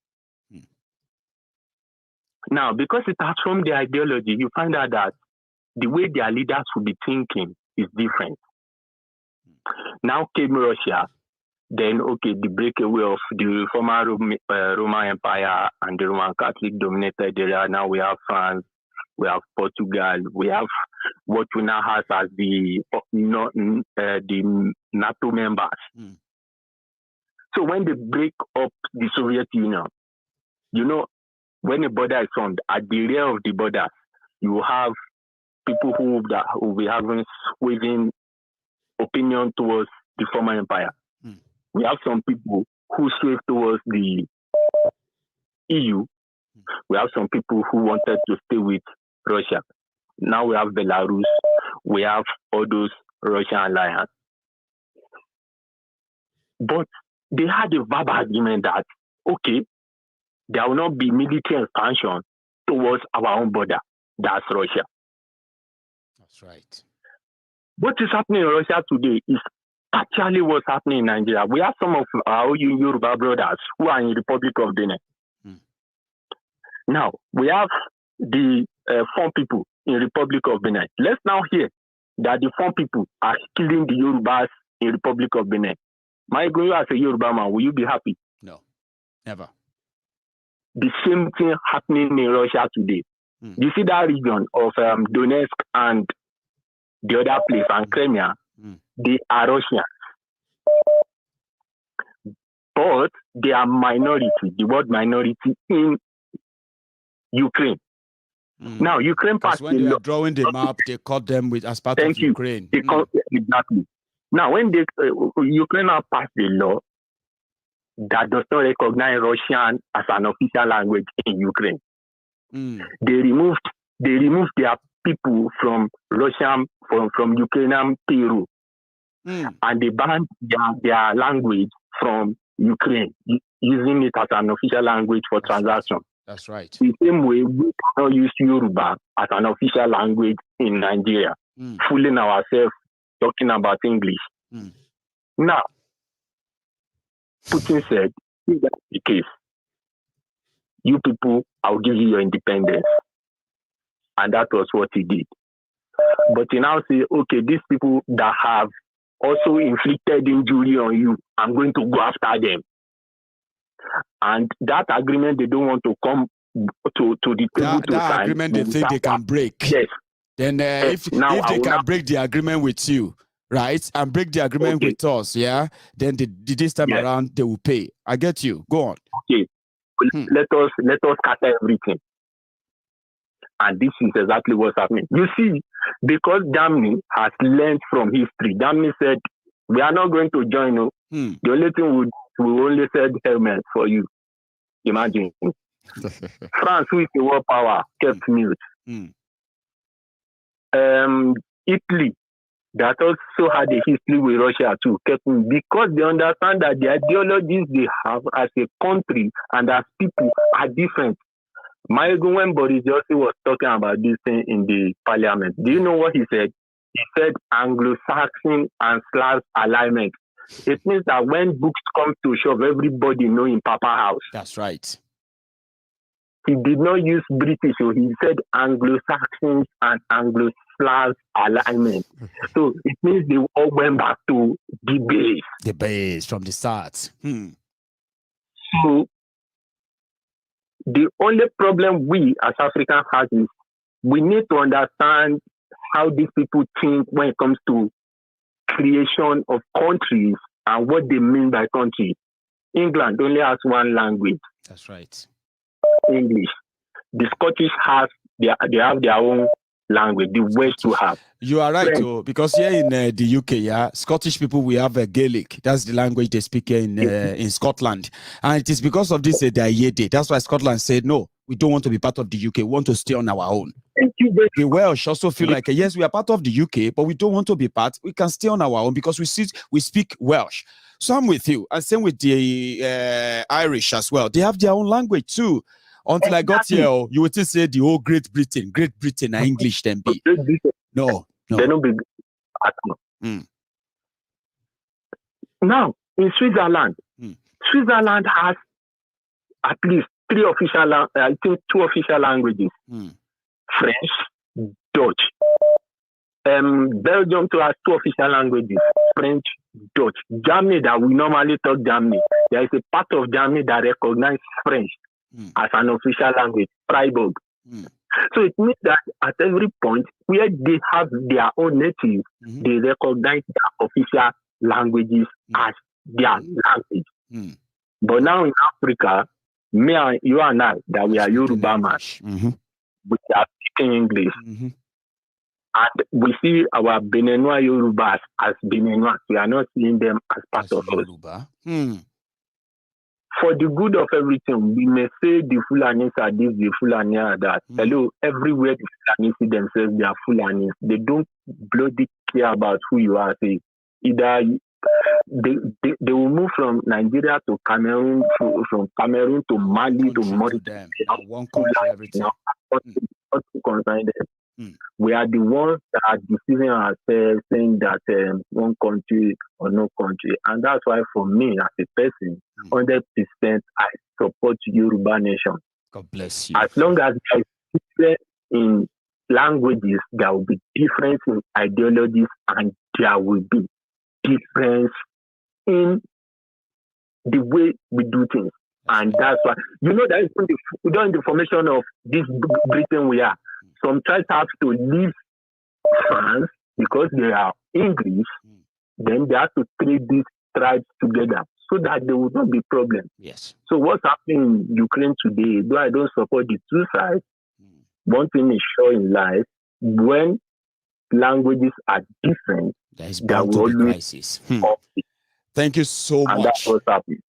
Now, because it has formed their ideology, you find out that the way their leaders will be thinking is different. Now came Russia, then, the breakaway of the former Roman Empire and the Roman Catholic dominated area. Now we have France, we have Portugal, we have what we now have as the NATO members. So when they break up the Soviet Union, when a border is formed, at the rear of the border, you have people who will be having swaying opinion towards the former empire. We have some people who sway towards the EU. We have some people who wanted to stay with Russia. Now we have Belarus. We have all those Russian alliance. But they had a verbal agreement that, there will not be military expansion towards our own border. That's Russia. That's right. What is happening in Russia today is actually what's happening in Nigeria. We have some of our Yoruba brothers who are in the Republic of Benin. Now, we have the Fon people in the Republic of Benin. Let's now hear that the Fon people are killing the Yorubas in the Republic of Benin. Maiyegun, as a Yoruba man, will you be happy? No, never. The same thing happening in Russia today. You see that region of Donetsk and the other place, and Crimea, they are Russians. But they are minority, the word minority in Ukraine. Now, Ukraine passed when they are drawing the map, they cut them as part of Ukraine. Exactly. Now, when Ukraine have passed the law that does not recognize Russian as an official language in Ukraine, they removed their people from Russian, from Ukrainian payroll, and they banned their language from Ukraine, using it as an official language for transaction. That's right. The same way, we cannot use Yoruba as an official language in Nigeria, fooling ourselves, talking about English. Now, Putin said, if that's the case, you people, I'll give you your independence. And that was what he did. But he now say, okay, these people that have also inflicted injury on you, I'm going to go after them. And that agreement, they don't want to come to the table to that sign. Agreement they think they can break. Yes. Then if they can break the agreement with you, right, and break the agreement with us, yeah, then this time around they will pay. I get you. Go on. Okay. Let us scatter everything. And this is exactly what's happening. You see, because Germany has learned from history, Germany said, we are not going to join you. The only thing we only said helmet for you. Imagine. France, who is the world power, kept mute. Italy, that also had a history with Russia too, kept mute because they understand that the ideologies they have as a country and as people are different. Maiyegun, when Boris Johnson was talking about this thing in the parliament, do you know what he said? He said Anglo-Saxon and Slav alignment. It means that when books come to shove, everybody know in Papa house. That's right. He did not use British, so he said Anglo-Saxons and Anglo-Slav alignment. So it means they all went back to the base. The base from the start. So the only problem we as Africans have is we need to understand how these people think when it comes to creation of countries and what they mean by country. England only has one language. That's right. English. The Scottish they have their own language. The West to have. You are right, though, because here in the UK, yeah, Scottish people, we have Gaelic. That's the language they speak here in Scotland. And it is because of this, they are Yede. That's why Scotland said, no, we don't want to be part of the UK. We want to stay on our own. The Welsh also feel like, yes, we are part of the UK, but we don't want to be part. We can stay on our own because we speak Welsh. So I'm with you. And same with the Irish as well. They have their own language too. Until I got here, you would just say the whole Great Britain and English then be. No. They don't be at all. Now, in Switzerland, Switzerland has at least two official languages. French, Dutch. Belgium too has two official languages, French, Dutch. Germany, that we normally talk Germany, there is a part of Germany that recognizes French as an official language, Freiburg. So it means that at every point where they have their own native, they recognize their official languages as their language. But now in Africa, you and I, that we are Yoruba man, we are speaking English. And we see our Beninois Yorubas as Beninois. We are not seeing them as part of Yoruba. For the good of everything, we may say the Fulanis are this, the Fulani are that. Hello, everywhere the Fulani see themselves, they are Fulanis. They don't bloody care about who you are. Say, either they will move from Nigeria to Cameroon, from Cameroon to Mali to Mauritania. One country, everything. Not to concern them. We are the ones that are deceiving ourselves, saying that one country or no country. And that's why for me, as a person, 100% I support Yoruba nation. God bless you. As long as there is difference in languages, there will be difference in ideologies, and there will be difference in the way we do things. And that's why, that is the formation of this Britain we are. Some tribes have to leave France because they are English. Then they have to trade these tribes together so that there will not be problems. Yes. So what's happening in Ukraine today, though I don't support the two sides, one thing is sure in life, when languages are different, there will be crisis. Thank you so much. That's what's happening.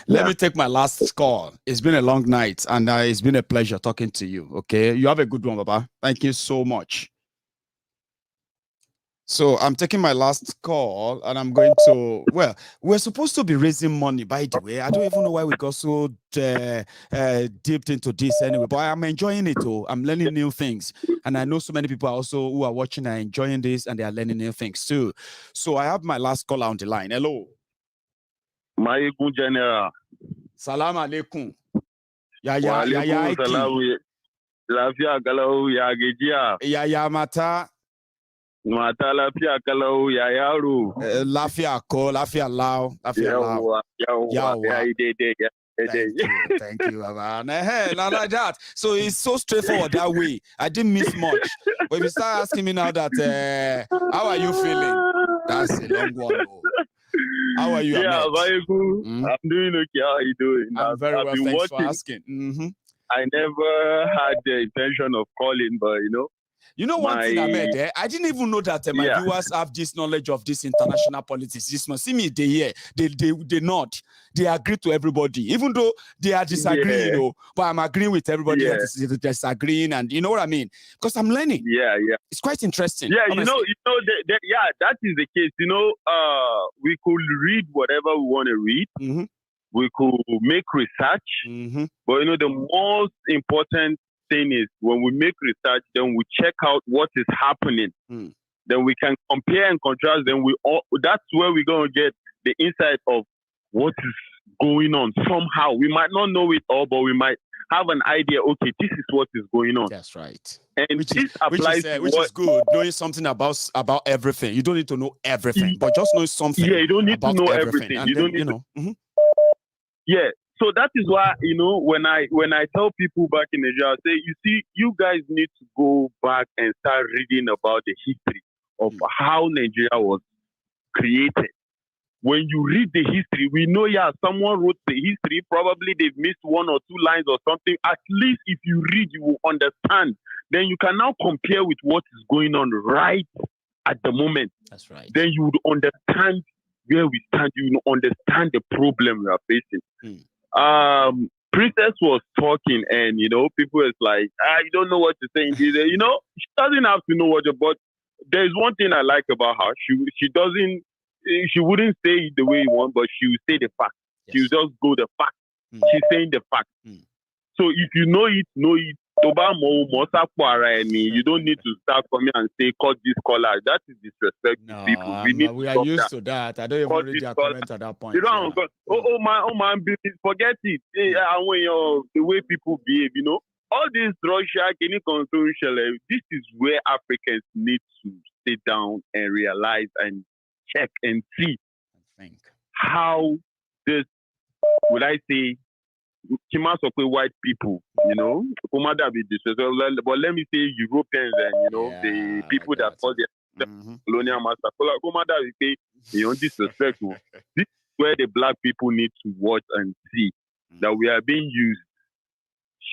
Let me take my last call. It's been a long night, and it's been a pleasure talking to you. Okay, you have a good one, Baba. Thank you so much. So I'm taking my last call, and I'm going to. Well, we're supposed to be raising money. By the way, I don't even know why we got so dipped into this anyway. But I'm enjoying it. Oh, I'm learning new things, and I know so many people also who are watching are enjoying this, and they are learning new things too. So I have my last call on the line. Hello, Maiyegun General. Salam alaikum. Ya salam. Lafiya kalau ya gajiya. Ya mata. Mata lafiya kalau ya yaro. Lafiya ko, lafiya lao, lafiya lao. Thank you, man. Hey, not like that. So it's so straightforward that way. I didn't miss much. But if you start asking me now that, how are you feeling? That's a long one. Oh. How are you, Yeah, Ahmed? I'm doing okay. How are you doing? I'm very well, thanks for asking. I never had the intention of calling, but You know one thing, Ahmed, I didn't even know that my viewers have this knowledge of this international politics. This must see me, they nod. They agree to everybody, even though they are disagreeing, but I'm agreeing with everybody that is disagreeing, and you know what I mean? Because I'm learning. Yeah. It's quite interesting. Yeah, honestly. that is the case. We could read whatever we want to read. We could make research, but the most important thing is when we make research, then we check out what is happening. Then we can compare and contrast. Then that's where we're going to get the insight of what is going on. Somehow we might not know it all, but we might have an idea. Okay, this is what is going on. That's right. And which is good. Knowing something about everything. You don't need to know everything, but just know something. Yeah, you don't need about to know everything. everything. You don't need to. Yeah. So that is why, when I tell people back in Nigeria, I say, you see, you guys need to go back and start reading about the history of how Nigeria was created. When you read the history, we know, someone wrote the history. Probably they've missed one or two lines or something. At least if you read, you will understand. Then you can now compare with what is going on right at the moment. That's right. Then you would understand where we stand. You will understand the problem we are facing. Princess was talking, and people is like, you don't know what to say. She doesn't have to know what. But there's one thing I like about her. She wouldn't say it the way you want, but she will say the fact. Yes. She will just go the fact. She's saying the fact. So if you know it, you don't need to start coming and say, cut this color. That is disrespect to people. We are used to that. I don't even read their comment at that point. Man, forget it. The way people behave, all this Russia, this is where Africans need to sit down and realize and check and see how this, would I say, white people, be disrespectful, but let me say Europeans and the people that call their colonial master, disrespectful. This is where the black people need to watch and see that we are being used.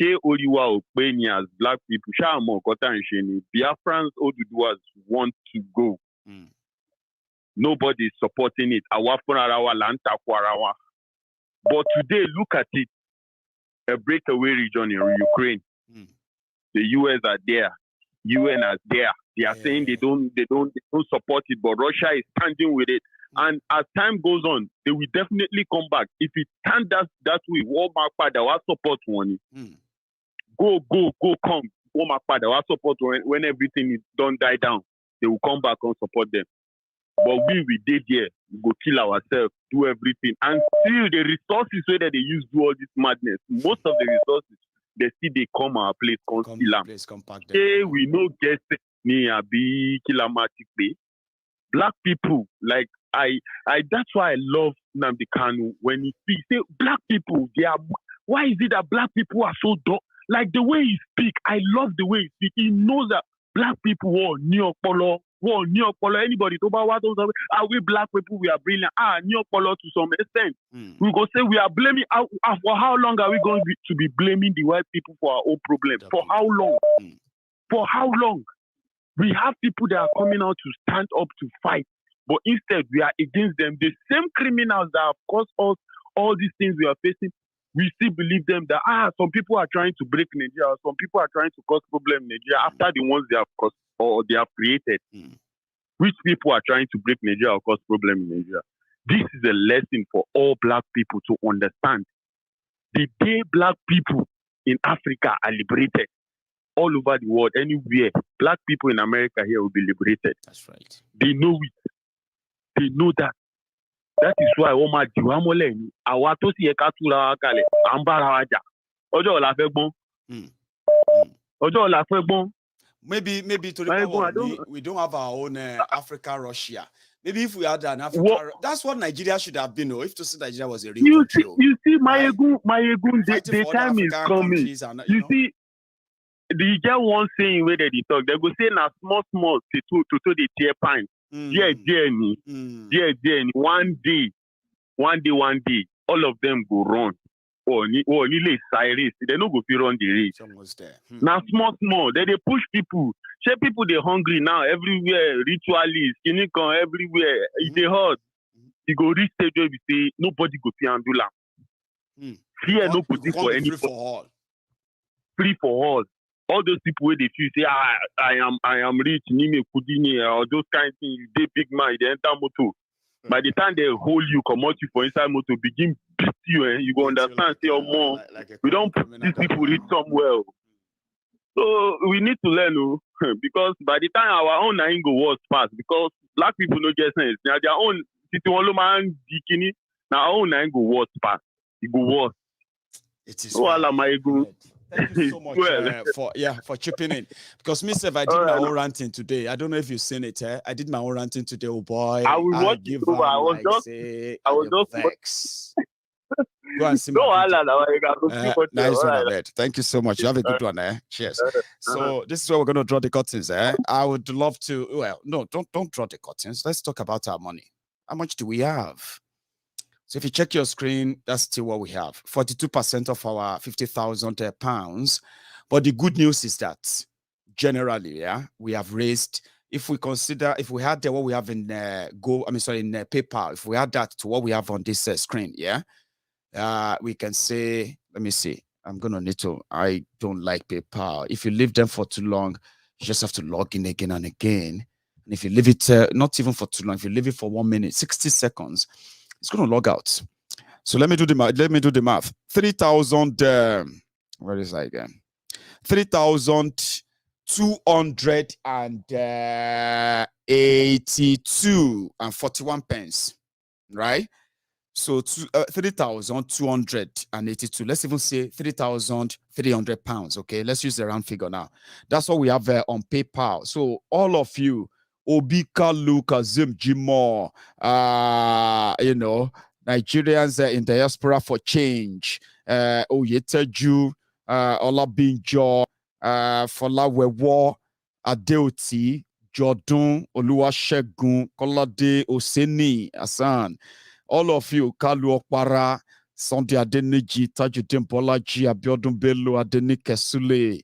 As black people, Biafrans Oduduwas want to go. Nobody is supporting it. But today, look at it. A breakaway region in Ukraine. The US are there. UN are there. They are saying they don't support it, but Russia is standing with it. And as time goes on, they will definitely come back. If it stands that way, support one. Go, come. Support when everything is done, die down. They will come back and support them. But we did here. We go kill ourselves, do everything. And still the resources where they use do all this madness. Most of the resources, they come our place, we no get near be kilamatic bay. Black people, like that's why I love Nnamdi Kanu when he speaks. Say black people, why is it that black people are so dumb? Like the way he speaks, I love the way he speaks. He knows that black people anybody are we black people? We are brilliant. To some extent. We go say we are blaming. For how long are we going to be blaming the white people for our own problem? For how long? For how long? We have people that are coming out to stand up to fight, but instead we are against them. The same criminals that have caused us all these things we are facing, we still believe them that some people are trying to break Nigeria, some people are trying to cause problem in Nigeria after the ones they have caused or they have created. which people are trying to break Nigeria or cause problem in Nigeria. This is a lesson for all black people to understand. The day black people in Africa are liberated, all over the world, anywhere, black people in America here will be liberated. That's right. They know it. They know that. That is why Oma Diwamole, our Tosi Ekatura Kale, Ambaraja, Ojo la Fegbon. Ojo la Fegbon. Maybe to the we don't have our own Africa, Russia. Maybe if we had an Africa, that's what Nigeria should have been. If to see Nigeria was a real country. You see, Maiyegun, the time is coming. You see, the get one saying where they talk. They go say na small to the tier pine. Yeah, one day, all of them go run. Or nearly Cyrus, they no go run the race. Almost there. Now small, they push people. Say people they hungry now everywhere. Ritualists, Kinikon everywhere. If they hurt, you go reach stage where we say nobody go see Andula. Fear no put for any free for all. All those people where they feel say I am rich, Nime Kudini, or those kind of things. They big man, they enter motor. By the time they hold you, come out you for inside motor, begin beat you, you go understand, say, oh, more. We don't put these people reach somewhere. So we need to learn, because by the time our own nine go worse fast, because black people no get sense. Now their own, now our own nine go worse fast. It go worse. It is. Thank you so much for chipping in. Because myself, I did my own ranting today. I don't know if you've seen it. I did my own ranting today. Oh boy, I will watch it over. I was just vex. Go and see my nice one, thank you so much. You have a good one, Cheers. So this is where we're going to draw the curtains. I would love to. Well, no, don't draw the curtains. Let's talk about our money. How much do we have? So if you check your screen, that's still what we have. 42% of our 50,000 pounds. But the good news is that generally, we have raised, if we had what we have in PayPal, if we add that to what we have on this screen, we can say, let me see. I don't like PayPal. If you leave them for too long, you just have to log in again and again. And if you leave it, not even for too long, if you leave it for 1 minute, 60 seconds, it's going to log out. So let me do the math. 3,000. Where is that again? 3,282 and 41 pence, right? So 3,282. Let's even say 3,300 pounds. Okay, let's use the round figure now. That's what we have on PayPal. So all of you, Obika, Luka, Zim, Jimo, Nigerians in diaspora for change, Oyeteju, Olabinjo, Folawewo, Adeoti, Jordan, Oluwasegun, Kolade, Oseni, Asan, all of you, Kalu Okpara, Sunday Adeniji, Tajudin Bolaji, Abiodun Bello, Adenike Sule,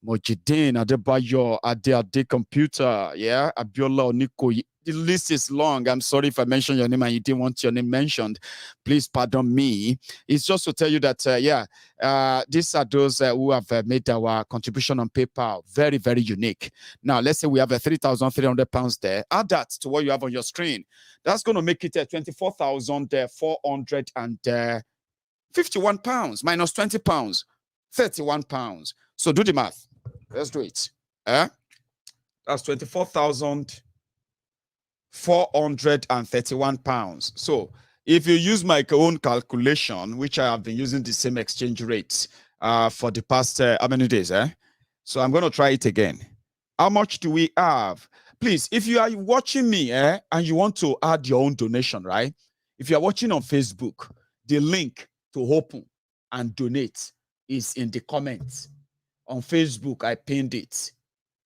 Mojidin, Adebayo, Ade Computer, Abiola Oniko. The list is long. I'm sorry if I mentioned your name and you didn't want your name mentioned. Please pardon me. It's just to tell you that, these are those who have made our contribution on PayPal very, very unique. Now, let's say we have 3,300 pounds there. Add that to what you have on your screen. That's going to make it 24,451 pounds minus 20 pounds, 31 pounds. So do the math. Let's do it. That's 24,431 pounds. So if you use my own calculation, which I have been using the same exchange rate for the past how many days? So I'm going to try it again. How much do we have? Please, if you are watching me and you want to add your own donation, right? If you are watching on Facebook, the link to open and donate is in the comments. On Facebook, I pinned it.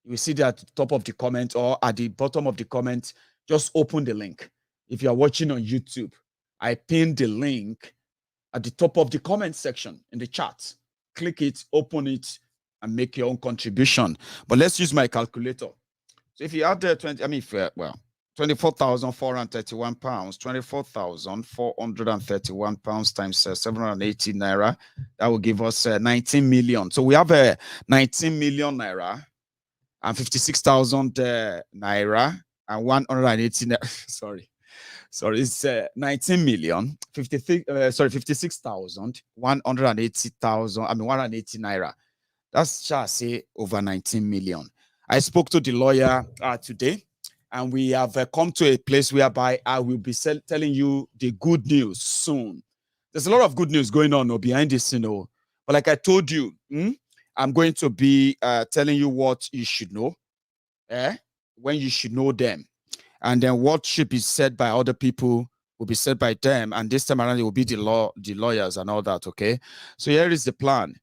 You will see that at the top of the comment or at the bottom of the comment. Just open the link. If you are watching on YouTube, I pinned the link at the top of the comment section in the chat. Click it, open it, and make your own contribution. But let's use my calculator. So if you add 24,431 pounds, 24,431 pounds times 780 naira, that will give us 19 million. So we have 19 million naira and 56,000 naira and 180. Sorry, it's 19 million 56,180,000. I mean 180 naira. That's just say over 19 million. I spoke to the lawyer today, and we have come to a place whereby I will be telling you the good news soon. There's a lot of good news going on behind this, but like I told you, I'm going to be telling you what you should know, when you should know them. And then what should be said by other people will be said by them. And this time around, it will be the lawyers and all that, okay? So here is the plan.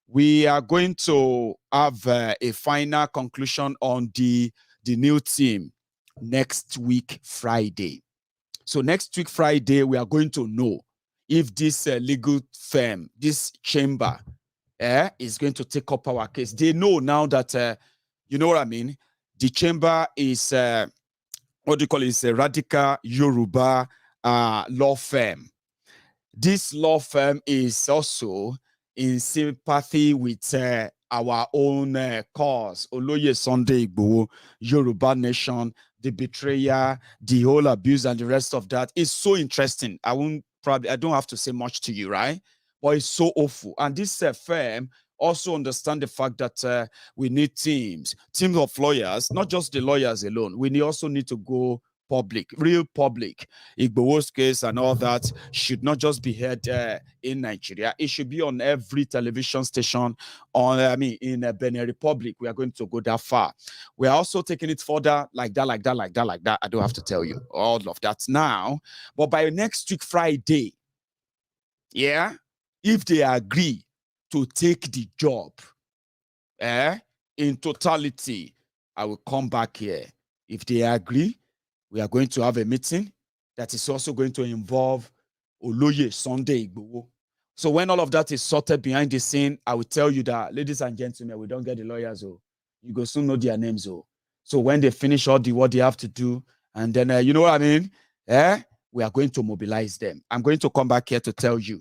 We are going to have a final conclusion on the new team next week, Friday. So next week, Friday, we are going to know if this legal firm, this chamber, is going to take up our case. They know now that, you know what I mean? The chamber is... what do you call it? It's a radical Yoruba law firm. This law firm is also in sympathy with our own cause, Oloye Sunday Igboho, Yoruba Nation, the betrayal, the whole abuse, and the rest of that. It's so interesting. I don't have to say much to you, right? But it's so awful. And this firm also understand the fact that we need teams of lawyers, not just the lawyers alone. We also need to go public, real public. Igboho's case and all that should not just be heard in Nigeria. It should be on every television station in Benin Republic. We are going to go that far. We are also taking it further like that. I don't have to tell you all of that now. But by next week, Friday, if they agree to take the job in totality, I will come back here. If they agree, we are going to have a meeting that is also going to involve Oloye Sunday Igboho. So when all of that is sorted behind the scene, I will tell you that, ladies and gentlemen, we don't get the lawyers. You go soon know their names. So when they finish all what they have to do, and then, you know what I mean? We are going to mobilize them. I'm going to come back here to tell you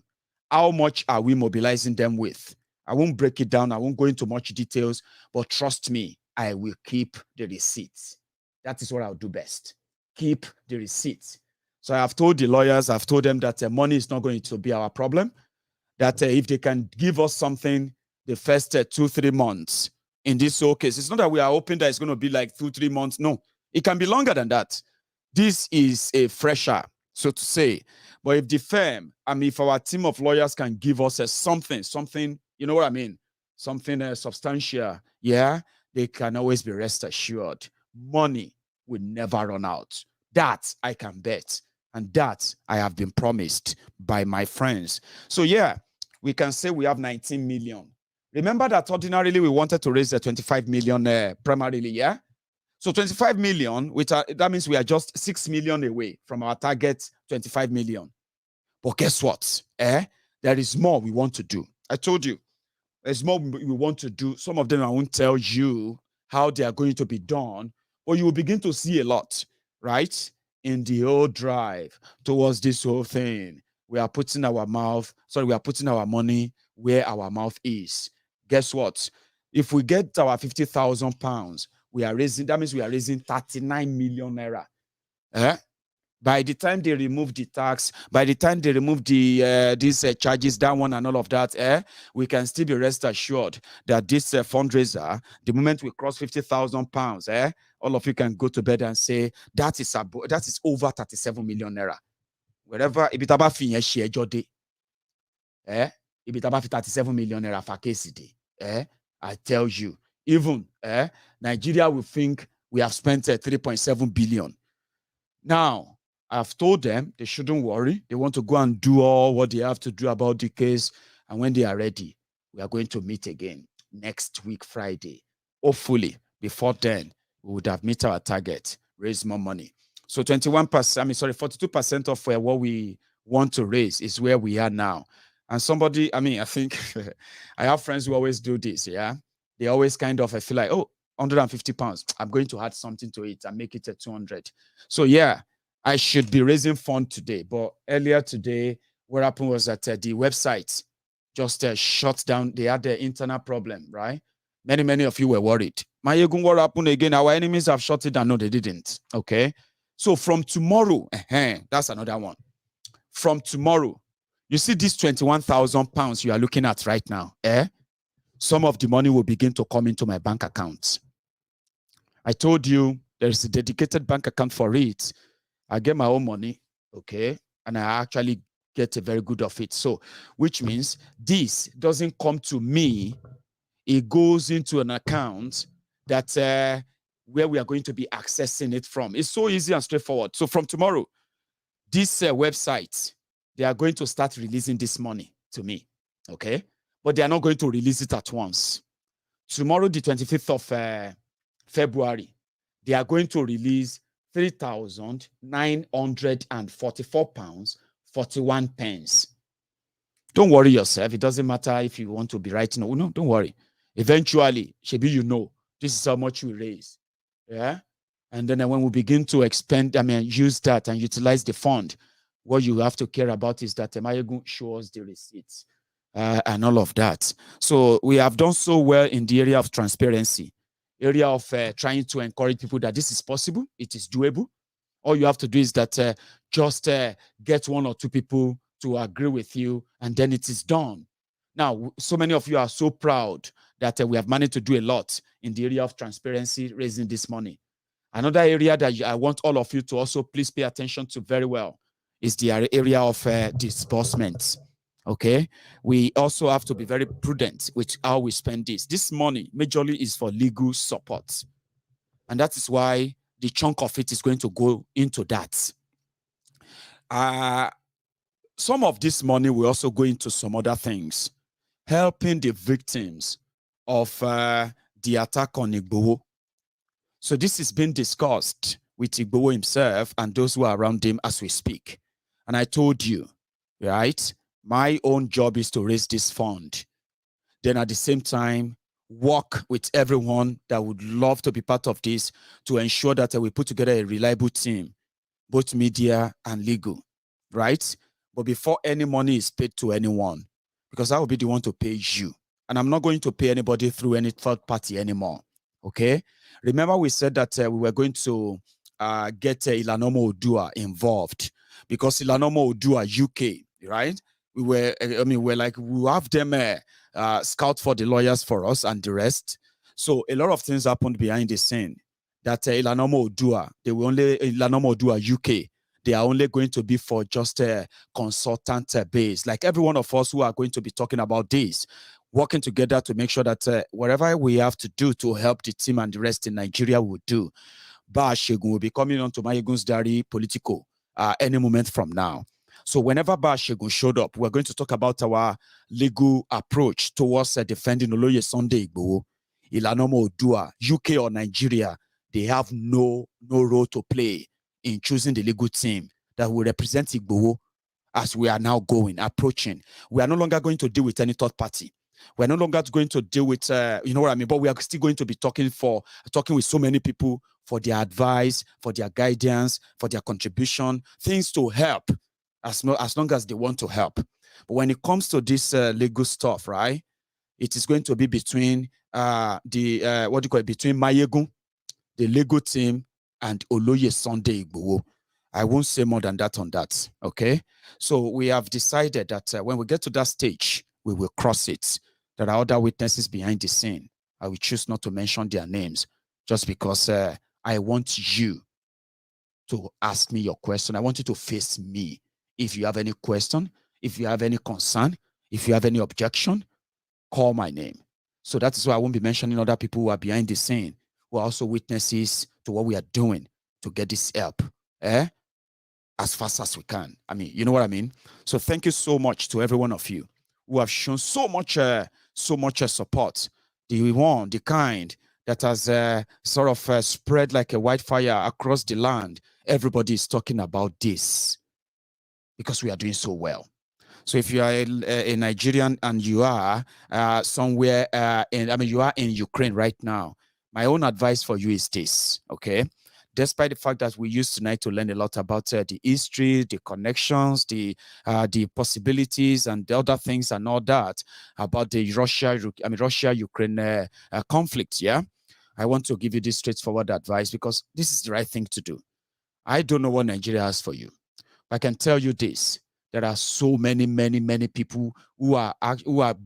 how much are we mobilizing them with. I won't break it down. I won't go into much details, but trust me, I will keep the receipts. That is what I'll do best. Keep the receipts. So I have told the lawyers, I've told them that money is not going to be our problem, that if they can give us something the first 2-3 months in this whole case, it's not that we are hoping that it's going to be like 2-3 months. No, it can be longer than that. This is a fresher, so to say. But if the firm, if our team of lawyers can give us something, you know what I mean? Something substantial, they can always be rest assured. Money will never run out. That I can bet. And that I have been promised by my friends. So we can say we have 19 million. Remember that ordinarily we wanted to raise 25 million primarily, So 25 million, that means we are just 6 million away from our target 25 million. But guess what? There is more we want to do. I told you, there's more we want to do. Some of them I won't tell you how they are going to be done, but you will begin to see a lot, right? In the whole drive towards this whole thing. We are putting our money where our mouth is. Guess what? If we get our 50,000 pounds, that means we are raising 39 million naira. By the time they remove the tax, by the time they remove these charges, that one and all of that, we can still be rest assured that this fundraiser, the moment we cross 50,000 pounds, all of you can go to bed and say that is over 37 million naira. Wherever ibitaba fi share jode, ibitaba fi 37 million naira for KCD, I tell you, even Nigeria will think we have spent 3.7 billion. Now, I've told them they shouldn't worry. They want to go and do all what they have to do about the case. And when they are ready, we are going to meet again next week, Friday. Hopefully, before then, we would have met our target, raise more money. So 42% of what we want to raise is where we are now. And somebody, I think I have friends who always do this, They always kind of feel like, 150 pounds. I'm going to add something to it and make it 200. So I should be raising fund today. But earlier today, what happened was that the website just shut down. They had the internal problem, right? Many of you were worried. Maiyegun, what happened again? Our enemies have shut it down. No, they didn't. Okay. So from tomorrow, that's another one. From tomorrow, you see this 21,000 pounds you are looking at right now. Some of the money will begin to come into my bank account. I told you there is a dedicated bank account for it. I get my own money, okay, and I actually get a very good of it. So, which means this doesn't come to me. It goes into an account that where we are going to be accessing it from. It's so easy and straightforward. So from tomorrow, this website, they are going to start releasing this money to me, okay? But they are not going to release it at once. Tomorrow, the 25th of February, they are going to release £3,944.41. Don't worry yourself. It doesn't matter if you want to be writing. No, don't worry. Eventually, Shebi, you know, this is how much we raise. Yeah? And then when we begin to expend, use that and utilize the fund, what you have to care about is that Maiyegun shows the receipts and all of that. So we have done so well in the area of transparency, area of trying to encourage people that this is possible, it is doable. All you have to do is that just get one or two people to agree with you, and then it is done. Now, so many of you are so proud that we have managed to do a lot in the area of transparency, raising this money. Another area that I want all of you to also please pay attention to very well is the area of disbursements. Okay, we also have to be very prudent with how we spend this. This money majorly is for legal support, and that is why the chunk of it is going to go into that. Some of this money will also go into some other things, helping the victims of the attack on Igboho. So this is being discussed with Igboho himself and those who are around him as we speak. And I told you, right, my own job is to raise this fund. Then at the same time, work with everyone that would love to be part of this to ensure that we put together a reliable team, both media and legal, right? But before any money is paid to anyone, because I will be the one to pay you, and I'm not going to pay anybody through any third party anymore, okay? Remember we said that we were going to get Ilanomo Odua involved, because Ilanomo Odua UK, right? We have them scout for the lawyers for us and the rest. So a lot of things happened behind the scene. That Ilanomo Odua, Ilanomo Odua UK, they are only going to be for just a consultant base. Like every one of us who are going to be talking about this, working together to make sure that whatever we have to do to help the team and the rest in Nigeria will do. Maiyegun will be coming on to MaiyegunsDiary Politico any moment from now. So whenever Maiyegun showed up, we're going to talk about our legal approach towards defending Oloye Sunday Igboho. Ilanomo Odua, UK or Nigeria, they have no role to play in choosing the legal team that will represent Igboho as we are now approaching. We are no longer going to deal with any third party. We're no longer going to deal with, you know what I mean? But we are still going to be talking with so many people for their advice, for their guidance, for their contribution, things to help as long as they want to help. But when it comes to this legal stuff, right, it is going to be between between Maiyegun, the legal team, and Oloye Sunday Igboho. I won't say more than that on that, okay? So we have decided that when we get to that stage, we will cross it. There are other witnesses behind the scene. I will choose not to mention their names just because I want you to ask me your question. I want you to face me. If you have any question, if you have any concern, if you have any objection, call my name. So that is why I won't be mentioning other people who are behind the scene, who are also witnesses to what we are doing to get this help as fast as we can. I mean, you know what I mean? So thank you so much to every one of you who have shown so much support. The kind that has sort of spread like a wildfire across the land. Everybody is talking about this because we are doing so well. So if you are a Nigerian and you are somewhere, you are in Ukraine right now, my own advice for you is this, okay? Despite the fact that we used tonight to learn a lot about the history, the connections, the possibilities, and the other things and all that about the Russia-Ukraine conflict, yeah? I want to give you this straightforward advice because this is the right thing to do. I don't know what Nigeria has for you. I can tell you this. There are so many people who are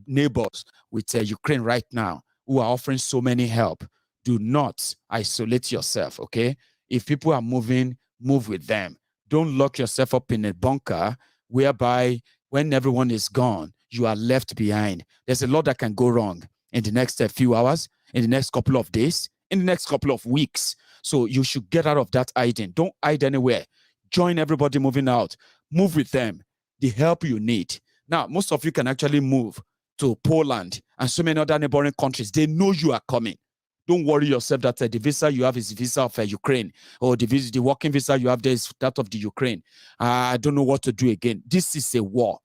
neighbors with Ukraine right now, who are offering so many help. Do not isolate yourself, okay? If people are moving, move with them. Don't lock yourself up in a bunker whereby when everyone is gone, you are left behind. There's a lot that can go wrong in the next few hours, in the next couple of days, in the next couple of weeks. So you should get out of that hiding. Don't hide anywhere. Join everybody moving out. Move with them. The help you need. Now, most of you can actually move to Poland and so many other neighboring countries. They know you are coming. Don't worry yourself that the visa you have is the visa of Ukraine, or the working visa you have there is that of the Ukraine. I don't know what to do again. This is a war.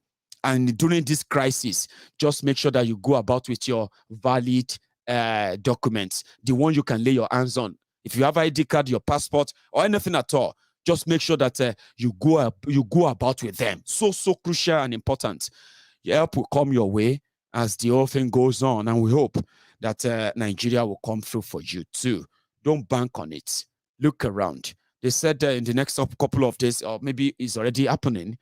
And during this crisis, just make sure that you go about with your valid documents, the one you can lay your hands on. If you have ID card, your passport, or anything at all, just make sure that you go about with them. So crucial and important. Help will come your way as the whole thing goes on, and we hope that Nigeria will come through for you too. Don't bank on it. Look around. They said in the next couple of days, or maybe it's already happening,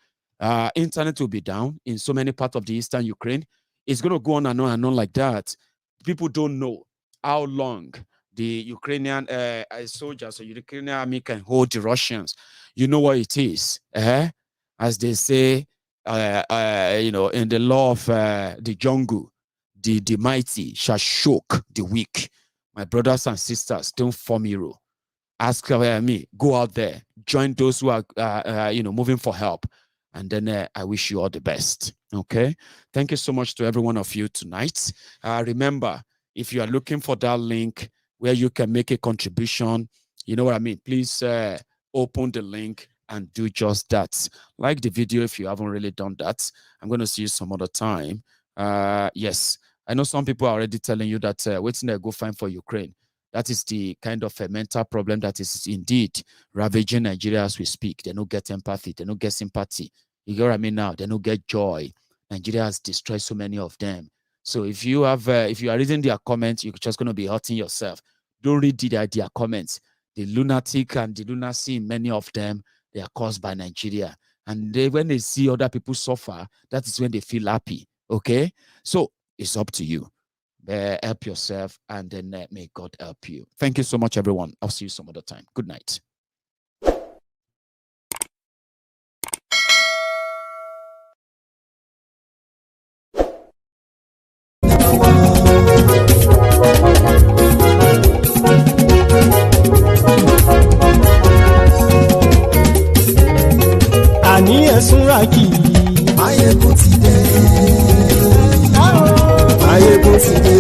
internet will be down in so many parts of the eastern Ukraine. It's going to go on and on and on like that. People don't know how long the Ukrainian soldiers or Ukrainian army can hold the Russians. You know what it is, as they say, in the law of the jungle, the mighty shall choke the weak. My brothers and sisters, don't form hero. Ask me, go out there, join those who are, moving for help. And then I wish you all the best. Okay. Thank you so much to every one of you tonight. Remember, if you are looking for that link where you can make a contribution, you know what I mean? Please open the link and do just that. Like the video if you haven't really done that. I'm going to see you some other time. Yes, I know some people are already telling you that waiting to go find for Ukraine. That is the kind of a mental problem that is indeed ravaging Nigeria as we speak. They don't get empathy. They don't get sympathy. You get what I mean now? They don't get joy. Nigeria has destroyed so many of them. So if you are reading their comments, you're just going to be hurting yourself. Don't read their comments. The lunatic and the lunacy in many of them, they are caused by Nigeria. And when they see other people suffer, that is when they feel happy. Okay? So it's up to you. Help yourself, and then may God help you. Thank you so much, everyone. I'll see you some other time. Good night. Àní ẹ̀sùn ràkì. Maiyegun ti dé. Maiyegun ti dé.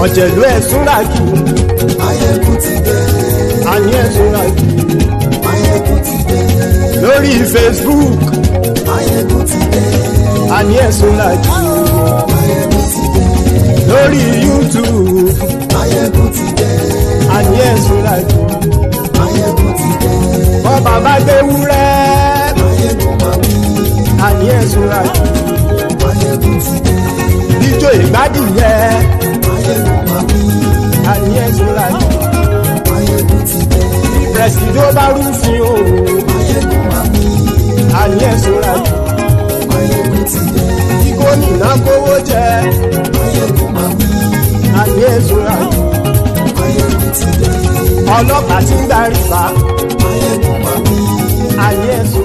Ọ̀jẹ̀lú ẹ̀sùn ràkì. Maiyegun ti dé. Àní ẹ̀sùn ràkì. Maiyegun ti dé. Lórí Facebook. Maiyegun ti dé. Àní ẹ̀sùn ràkì. Maiyegun ti dé. Lórí YouTube. Maiyegun ti dé. Àní ẹ̀sùn ràkì. Maiyegun ti dé. Bọ́ba bá gbé wúrẹ́. Maiyegun máa wí. Àní ẹ̀sùn ràkì. Maiyegun ti dé. Ijó ìgbádìyẹ. Maiyegun máa wí. Àní ẹ̀sùn ràkì. Maiyegun ti dé. Prẹ̀sìdó bá rúfin o. Maiyegun máa wí. Àní ẹ̀sùn ràkì. Maiyegun ti dé. Kí gómìnà kówó jẹ. Maiyegun máa wí. Àní ẹ̀sùn ràkì. Maiyegun ti dé. Ọlọ́pàá ti ń darí bá. Maiyegun máa wí. Àní ẹ̀sùn